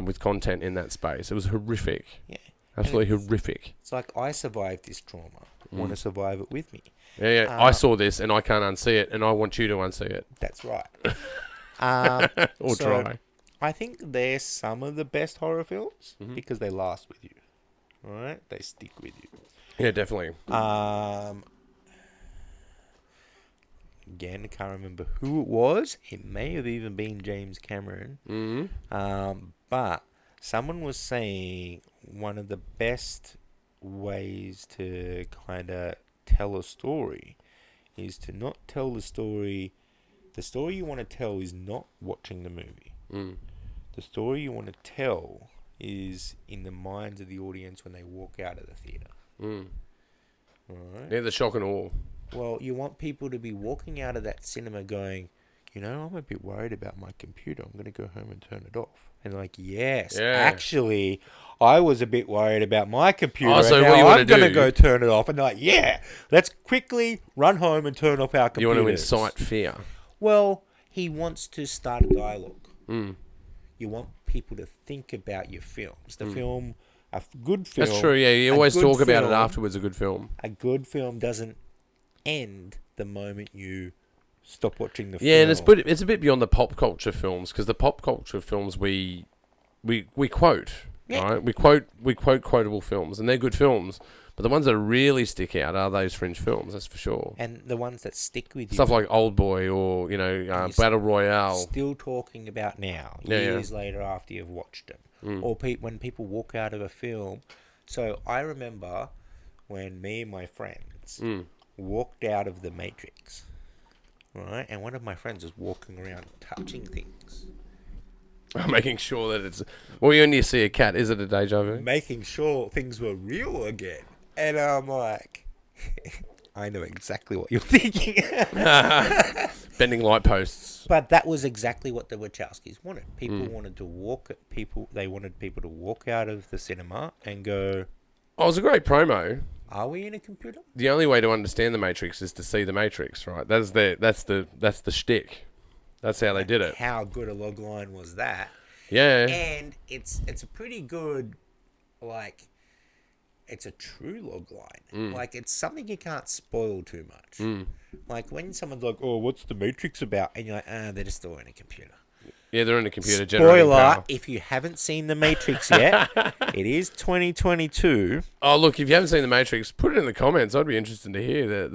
With content in that space, it was horrific. Yeah. Absolutely horrific. It's like, I survived this trauma. Want to survive it with me? Yeah. I saw this, and I can't unsee it, and I want you to unsee it. That's right. Or try. I think they're some of the best horror films because they last with you. All right? They stick with you. Yeah, definitely. again, I can't remember who it was. It may have even been James Cameron. But someone was saying one of the best ways to kind of tell a story is to not tell the story. The story you want to tell is not watching the movie. The story you want to tell is in the minds of the audience when they walk out of the theatre. Right? Yeah, the shock and awe. Well, you want people to be walking out of that cinema going, you know, I'm a bit worried about my computer. I'm going to go home and turn it off. And like, yes, actually, I was a bit worried about my computer. Oh, so and what now you want I'm to going to do? go turn it off. And like, yeah, let's quickly run home and turn off our You computers. want to incite fear. Well, he wants to start a dialogue. You want people to think about your films. The film, a good film. That's true, yeah. You always talk about it afterwards, a good film. A good film doesn't end the moment you stop watching the film. Yeah, and it's a bit beyond the pop culture films, because the pop culture films we quote, right? We quote quotable films, and they're good films. But the ones that really stick out are those fringe films, that's for sure. And the ones that stick with you. Stuff like Old Boy or, Battle Royale. Still talking about now, years later after you've watched them. Or when people walk out of a film. So I remember when me and my friends walked out of The Matrix, right? And one of my friends was walking around touching things. Making sure that it's... Well, when you see a cat, is it a deja vu? Making sure things were real again. And I'm like, I know exactly what you're thinking. Bending light posts. But that was exactly what the Wachowskis wanted. People wanted to they wanted people to walk out of the cinema and go, Oh, it was a great promo. are we in a computer? The only way to understand The Matrix is to see The Matrix, right? That's the shtick. That's how they did it. How good a log line was that? Yeah. And it's a pretty good, like, it's a true log line. Like, it's something you can't spoil too much. Like, when someone's like, oh, what's The Matrix about? And you're like, they're just all in a computer. Yeah, they're in a computer generating Spoiler, power. if you haven't seen The Matrix yet, it is 2022. Oh, look, if you haven't seen The Matrix, put it in the comments. I'd be interested to hear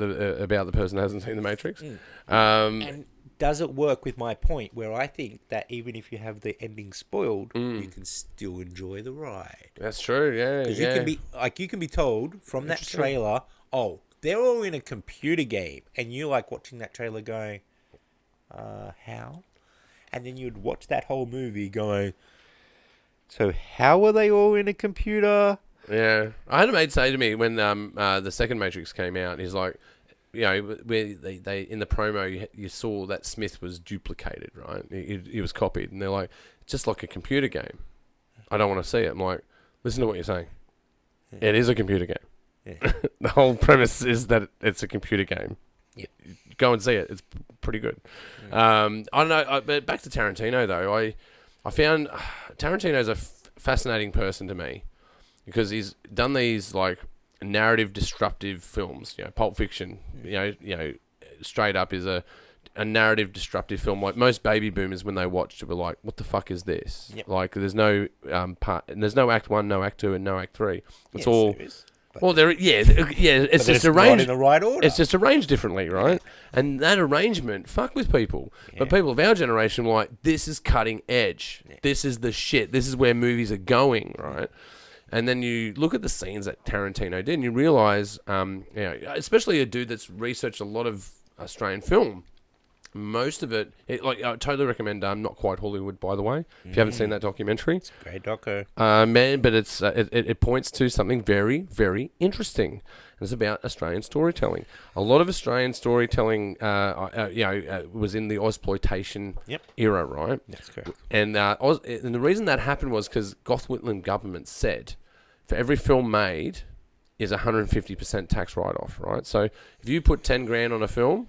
about the person who hasn't seen The Matrix. And does it work with my point where I think that even if you have the ending spoiled, you can still enjoy the ride? That's true, yeah. Because you can be told from that trailer, oh, they're all in a computer game, and you like watching that trailer going, how? And then you'd watch that whole movie going, so how are they all in a computer? Yeah. I had a mate say to me when the second Matrix came out, he's like, where they in the promo, you saw that Smith was duplicated, right? He was copied, and they're like, it's just like a computer game. I don't want to see it. I'm like, listen to what you're saying. Yeah. It is a computer game. Yeah. The whole premise is that it's a computer game. Yeah. Go and see it. It's pretty good. Yeah. I don't know. But back to Tarantino, though. I found Tarantino's a fascinating person to me because he's done these, like, narrative disruptive films. Pulp Fiction, straight up is a narrative disruptive film. Like, most baby boomers, when they watched it, were like, what the fuck is this? Yep. Like, there's no there's no act 1, no act 2, and no act 3. It's all... There is. Well, it's just arranged in the right order. It's just arranged differently, right? And that arrangement, fuck with people. Yeah. But people of our generation were like, this is cutting edge. Yeah. This is the shit. This is where movies are going, right? And then you look at the scenes that Tarantino did, and you realise, especially a dude that's researched a lot of Australian film. Most of it, I totally recommend Not Quite Hollywood, by the way. If you haven't seen that documentary. It's a great doco. Man, but it points to something very, very interesting. It's about Australian storytelling. A lot of Australian storytelling, was in the Ozploitation era, right? That's correct. And the reason that happened was because Gough Whitlam government said, for every film made is 150% tax write-off, right? So if you put 10 grand on a film,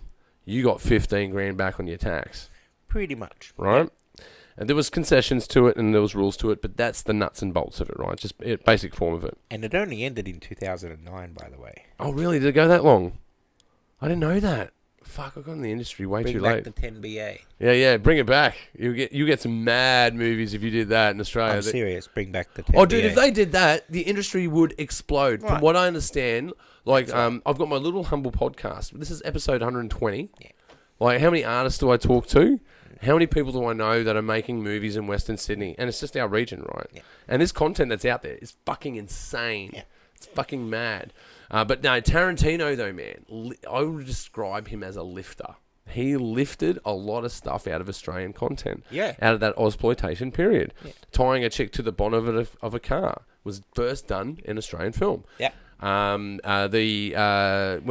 you got 15 grand back on your tax. Pretty much. Right? And there was concessions to it and there was rules to it, but that's the nuts and bolts of it, right? Just a basic form of it. And it only ended in 2009, by the way. Oh, really? Did it go that long? I didn't know that. Fuck, I got in the industry way too late. Bring back the 10BA. Yeah, bring it back. You get some mad movies if you did that in Australia. I'm serious. Bring back the 10BA. Oh, dude, if they did that, the industry would explode. Right. From what I understand, like, I've got my little humble podcast. This is episode 120. Yeah. Like, how many artists do I talk to? How many people do I know that are making movies in Western Sydney? And it's just our region, right? Yeah. And this content that's out there is fucking insane. Yeah. It's fucking mad. But no, Tarantino, though, man, I would describe him as a lifter. He lifted a lot of stuff out of Australian content. Yeah. Out of that Ozploitation period. Yeah. Tying a chick to the bonnet of a car was first done in Australian film. Yeah. When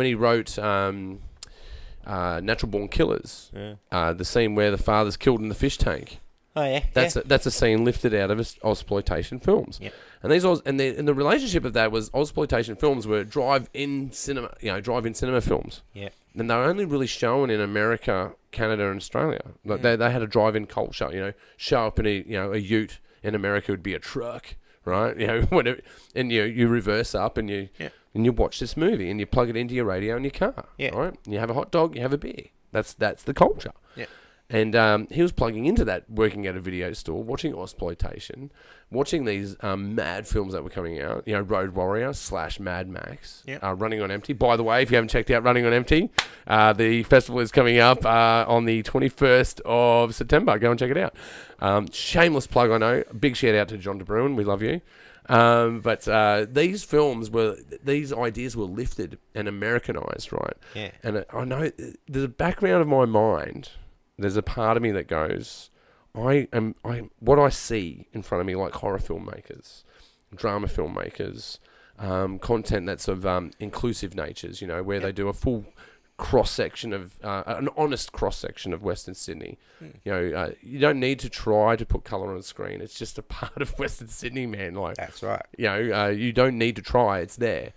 he wrote Natural Born Killers, the scene where the father's killed in the fish tank. Oh yeah. That's a scene lifted out of Ozploitation films. Yeah. And the relationship of that was Ozploitation films were drive-in cinema films. Yeah. And they were only really shown in America, Canada, and Australia. Like they had a drive-in culture. Show up in a ute in America would be a truck, right? Whatever, and you reverse up and you watch this movie and you plug it into your radio in your car, right? And you have a hot dog, you have a beer. That's the culture. Yeah. And he was plugging into that, working at a video store, watching Ozploitation, watching these mad films that were coming out. Road Warrior / Mad Max, Running on Empty. By the way, if you haven't checked out Running on Empty, the festival is coming up on the 21st of September. Go and check it out. Shameless plug, I know. Big shout out to John De Bruin. We love you. But these ideas were lifted and Americanized, right? Yeah. And I know there's a background of my mind. There's a part of me that goes, what I see in front of me, like horror filmmakers, drama filmmakers, content that's of inclusive natures, where they do a full cross-section of, an honest cross-section of Western Sydney. You don't need to try to put colour on the screen. It's just a part of Western Sydney, man. Like, that's right. You don't need to try. It's there.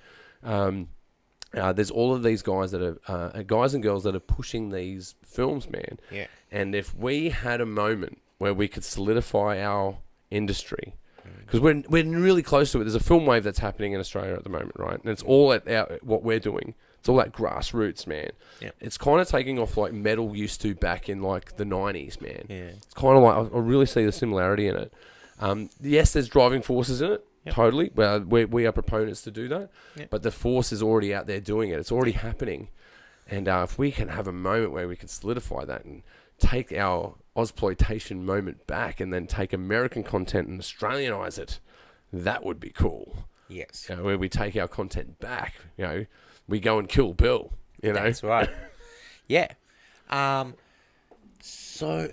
There's all of these guys that are guys and girls that are pushing these films, man. Yeah. And if we had a moment where we could solidify our industry, because we're really close to it. There's a film wave that's happening in Australia at the moment, right? And it's all at what we're doing. It's all that grassroots, man. Yeah. It's kind of taking off like metal used to back in like the 90s, man. Yeah. It's kind of like, I really see the similarity in it. Yes, there's driving forces in it. Yep. Totally. Well, we are proponents to do that. Yep. But the force is already out there doing it. It's already happening. And if we can have a moment where we can solidify that and take our Ozploitation moment back and then take American content and Australianize it, that would be cool. Yes. Where we take our content back, we go and kill Bill, That's right. Yeah. So,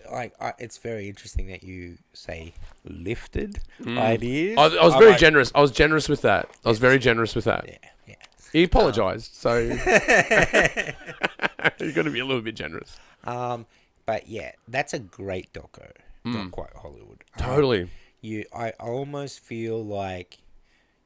it's very interesting that you say lifted ideas. I was very generous. I was generous with that. I was very generous with that. Yeah. He apologised, so you've got to be a little bit generous. But yeah, that's a great doco. Not quite Hollywood. Totally. I almost feel like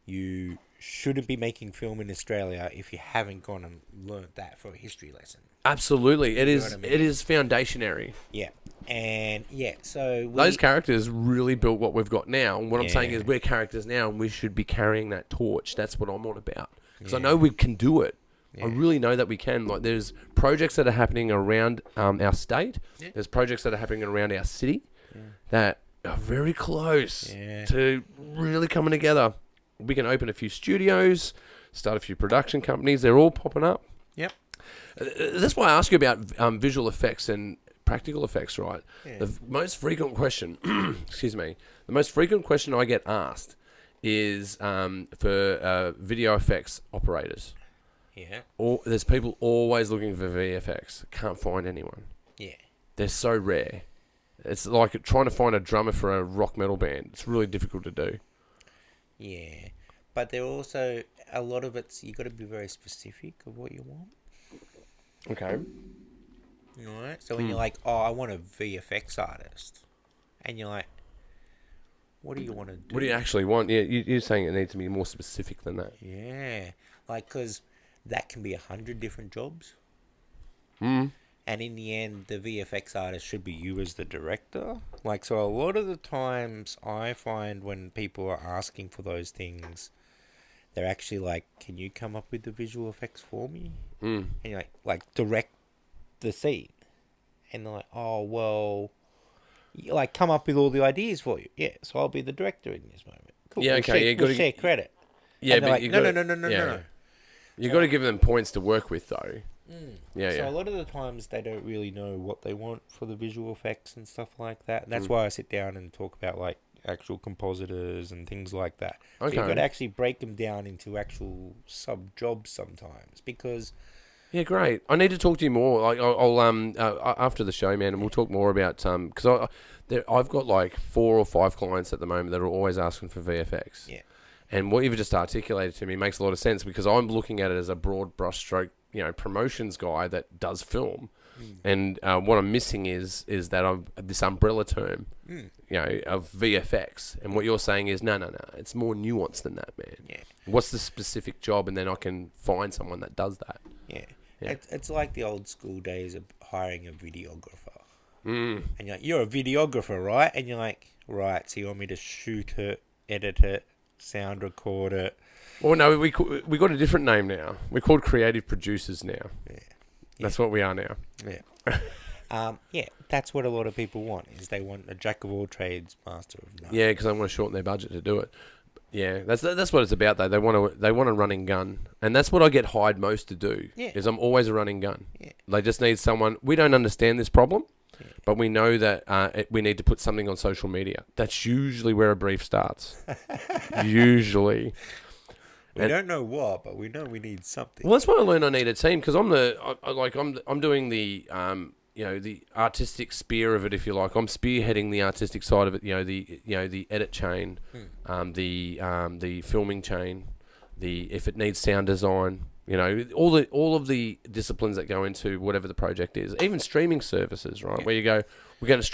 you shouldn't be making film in Australia if you haven't gone and learnt that for a history lesson. Absolutely. It is foundationary. Yeah. And yeah, so those characters really built what we've got now. And what I'm saying is we're characters now and we should be carrying that torch. That's what I'm on about. Because I know we can do it. Yeah. I really know that we can. Like, there's projects that are happening around our state. Yeah. There's projects that are happening around our city that are very close to really coming together. We can open a few studios, start a few production companies. They're all popping up. Yep. That's why I ask you about visual effects and practical effects, right? Yeah. The most frequent question, the most frequent question I get asked is for video effects operators. Yeah. There's people always looking for VFX. Can't find anyone. Yeah. They're so rare. It's like trying to find a drummer for a rock metal band. It's really difficult to do. Yeah. But there also, a lot of it's, you got to be very specific of what you want. Okay. Alright. So when you're like, oh, I want a VFX artist. And you're like, what do you want to do? What do you actually want? Yeah, you're saying it needs to be more specific than that. Yeah. Like, because that can be 100 different jobs. And in the end, the VFX artist should be you as the director. Like, so a lot of the times I find when people are asking for those things, they're actually like, can you come up with the visual effects for me? And you're like direct the scene. And they're like, oh, well, you like come up with all the ideas for you. Yeah, so I'll be the director in this moment. Cool. Yeah, okay. We'll share credit. Yeah, and but like, no. you got to give them points to work with, though. Yeah, So a lot of the times they don't really know what they want for the visual effects and stuff like that. And that's why I sit down and talk about like actual compositors and things like that. Okay. So you've got to actually break them down into actual sub jobs sometimes because. Yeah, great. I need to talk to you more. Like, I'll after the show, man, and we'll talk more about because I've got like 4 or 5 clients at the moment that are always asking for VFX. Yeah. And what you've just articulated to me makes a lot of sense because I'm looking at it as a broad brushstroke, promotions guy that does film, and what I'm missing is that I'm this umbrella term, of VFX. And what you're saying is no, it's more nuanced than that, man. Yeah. What's the specific job, and then I can find someone that does that. Yeah. It's like the old school days of hiring a videographer. And you're like, you're a videographer, right? And you're like, right, so you want me to shoot it, edit it, sound record it. Well, no, we got a different name now. We're called creative producers now. Yeah. That's what we are now. Yeah. That's what a lot of people want, is they want a jack of all trades, master of none. Yeah, because they want to shorten their budget to do it. Yeah, that's what it's about though. They want a running gun, and that's what I get hired most to do. Yeah. Is I'm always a running gun. Yeah. They just need someone. We don't understand this problem, but we know that we need to put something on social media. That's usually where a brief starts. Usually. We don't know what, but we know we need something. Well, that's why I learned I need a team because I'm doing the the artistic spear of it, if you like. I'm spearheading the artistic side of it. The edit chain, the filming chain, if it needs sound design. All of the disciplines that go into whatever the project is. Even streaming services, right? Where you go, we're going to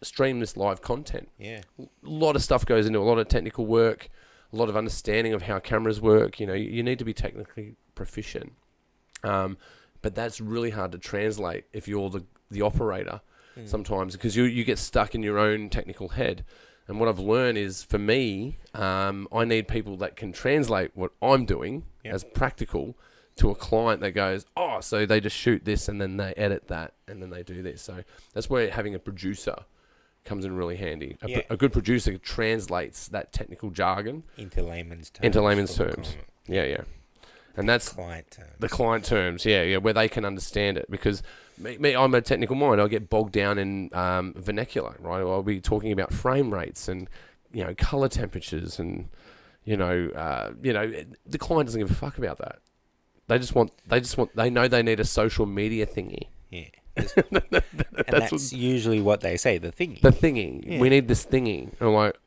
stream this live content. Yeah, a lot of stuff goes into a lot of technical work. A lot of understanding of how cameras work. You need to be technically proficient. But that's really hard to translate if you're the operator sometimes because you get stuck in your own technical head. And what I've learned is, for me, I need people that can translate what I'm doing as practical to a client that goes, oh, so they just shoot this and then they edit that and then they do this. So that's where having a producer comes in really handy. A good producer translates that technical jargon into layman's terms. Yeah. And that's the client terms, where they can understand it. Because me, I'm a technical mind. I'll get bogged down in vernacular, right? I'll be talking about frame rates and color temperatures, and the client doesn't give a fuck about that. They know they need a social media thingy. Yeah. That's usually what they say, the thingy. The thingy. Yeah. We need this thingy. And I'm like,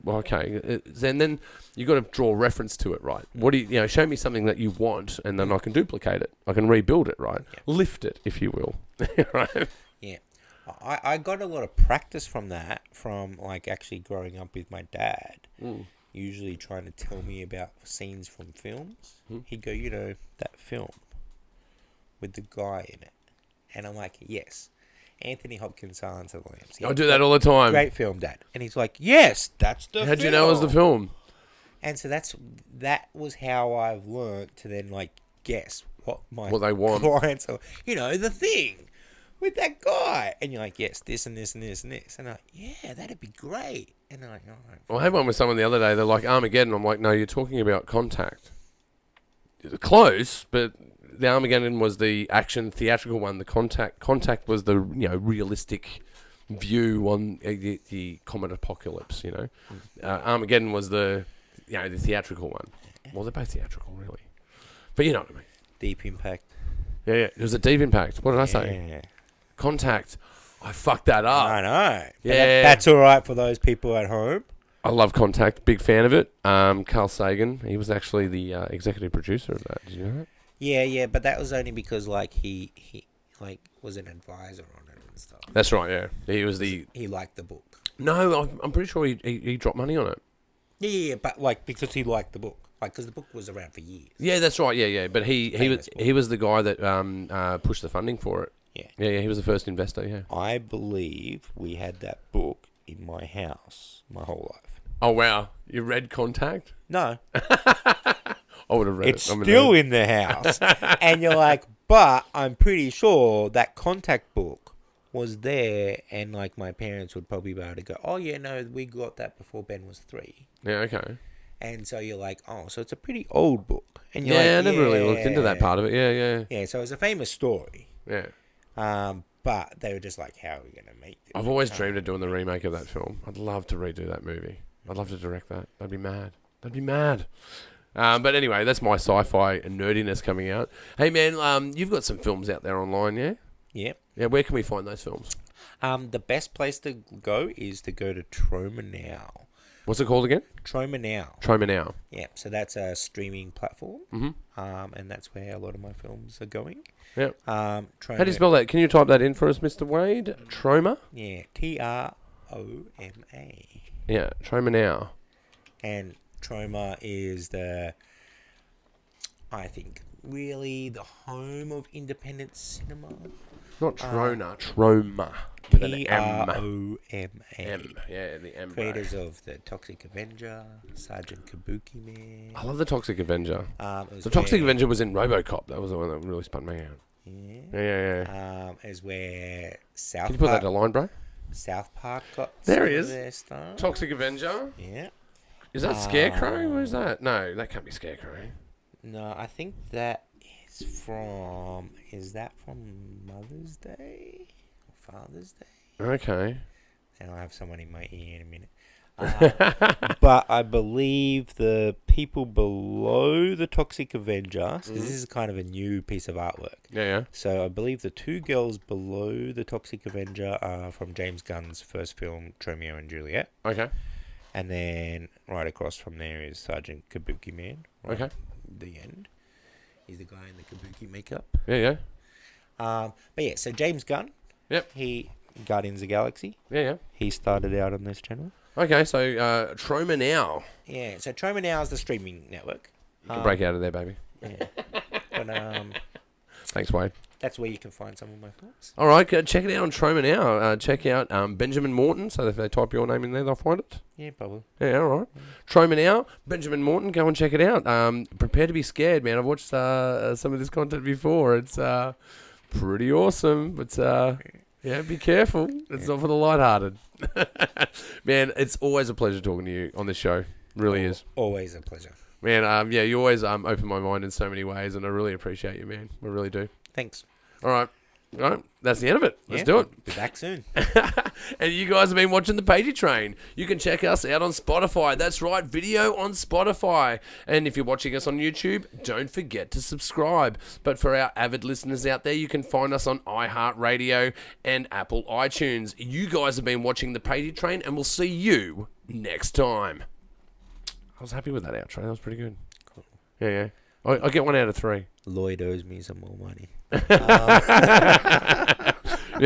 okay. And then you got to draw reference to it, right? What do you show me something that you want, and then I can duplicate it. I can rebuild it, right? Yeah. Lift it, if you will. Right? Yeah. I got a lot of practice from that, from like actually growing up with my dad. Usually trying to tell me about scenes from films. He'd go, that film with the guy in it. And I'm like, yes, Anthony Hopkins' Silence of the Lambs. I do that all the time. Great film, Dad. And he's like, yes, that's the film. How'd you know it was the film? And so that was how I've learned to then like guess what they want. Clients are. The thing with that guy. And you're like, yes, this and this and this and this. And I'm like, yeah, that'd be great. And they're like, all right. Well, I had one with someone the other day. They're like, Armageddon. I'm like, no, you're talking about Contact. Close, but the Armageddon was the action theatrical one. The Contact was the realistic view on the comet apocalypse. Armageddon was the the theatrical one. Well, they're both theatrical, really. But you know what I mean. Deep Impact. Yeah. It was a Deep Impact. What did I say? Yeah. Contact. I fucked that up. I know. Yeah. That's all right for those people at home. I love Contact. Big fan of it. Carl Sagan. He was actually the executive producer of that. Did you know that? Yeah, but that was only because he was an advisor on it and stuff. That's right. Yeah, he was he liked the book. No, I'm pretty sure he dropped money on it. Yeah, but because he liked the book, because the book was around for years. Yeah, that's right. Yeah, but he was the guy that pushed the funding for it. Yeah, he was the first investor. Yeah, I believe we had that book in my house my whole life. Oh wow, you read Contact? No. I would have read it's still in the house. And you're like, but I'm pretty sure that Contact book was there, and like my parents would probably be able to go, oh yeah, no, we got that before Ben was 3. Yeah, okay. And so you're like, oh, so it's a pretty old book. And you're Yeah, like, I never really looked into that part of it. Yeah. Yeah, so it's a famous story. Yeah. But they were just like, how are we going to make this? I've always dreamed of doing the remake of that film. I'd love to redo that movie. I'd love to direct that. That'd be mad. But anyway, that's my sci-fi nerdiness coming out. Hey, man, you've got some films out there online, yeah? Yep. Yeah, where can we find those films? The best place to go is to go to Troma Now. What's it called again? Troma Now. Troma Now. Yeah, so that's a streaming platform. Mm-hmm. And that's where a lot of my films are going. Yep. Troma, How do you spell that? Can you type that in for us, Mr. Wade? Troma? Yeah, Troma. Yeah, Troma Now. And Troma is I think, really the home of independent cinema. Not Trona, Troma. With an M. Troma. M. Yeah, the M. Creators of The Toxic Avenger, Sergeant Kabuki Man. I love The Toxic Avenger. The Toxic Avenger was in RoboCop. That was the one that really spun me out. Yeah. Is where South Can you put Park, that in a line, bro? South Park got There he some is. of their stuff. Toxic Avenger? Yeah. Is that Scarecrow? Where's that? No, that can't be Scarecrow. No, I think that is from... Is that from Mother's Day? Or Father's Day? Okay. And I'll have someone in my ear in a minute. But I believe the people below the Toxic Avenger, so this is kind of a new piece of artwork. Yeah. So I believe the two girls below the Toxic Avenger are from James Gunn's first film, Romeo and Juliet. Okay. And then right across from there is Sergeant Kabuki Man. Right Okay. at the end. He's the guy in the Kabuki makeup. Yeah. But yeah, so James Gunn. Yep. He Guardians of the Galaxy. Yeah. He started out on this channel. Okay, so Troma Now. Yeah, so Troma Now is the streaming network. You can break out of there, baby. Yeah. But Thanks, Wade. that's where you can find some of my films. All right, go check it out on Troma Now. Check out Benjamin Morton. So if they type your name in there, they'll find it. Yeah, probably. Yeah, all right. Troma Now, Benjamin Morton. Go and check it out. Prepare to be scared, man. I've watched some of this content before. It's pretty awesome, but yeah, be careful. It's not for the lighthearted. Man, it's always a pleasure talking to you on this show. Really is. Always a pleasure. Man, yeah, you always open my mind in so many ways, and I really appreciate you, man. I really do. Thanks. All right. That's the end of it. Let's Yeah, do it. Be back soon. And you guys have been watching the Pagey Train. You can check us out on Spotify. That's right, video on Spotify. And if you're watching us on YouTube, don't forget to subscribe. But for our avid listeners out there, you can find us on iHeartRadio and Apple iTunes. You guys have been watching the Pagey Train, and we'll see you next time. I was happy with that outro. That was pretty good. Cool. Yeah. I get 1 out of 3. Lloyd owes me some more money.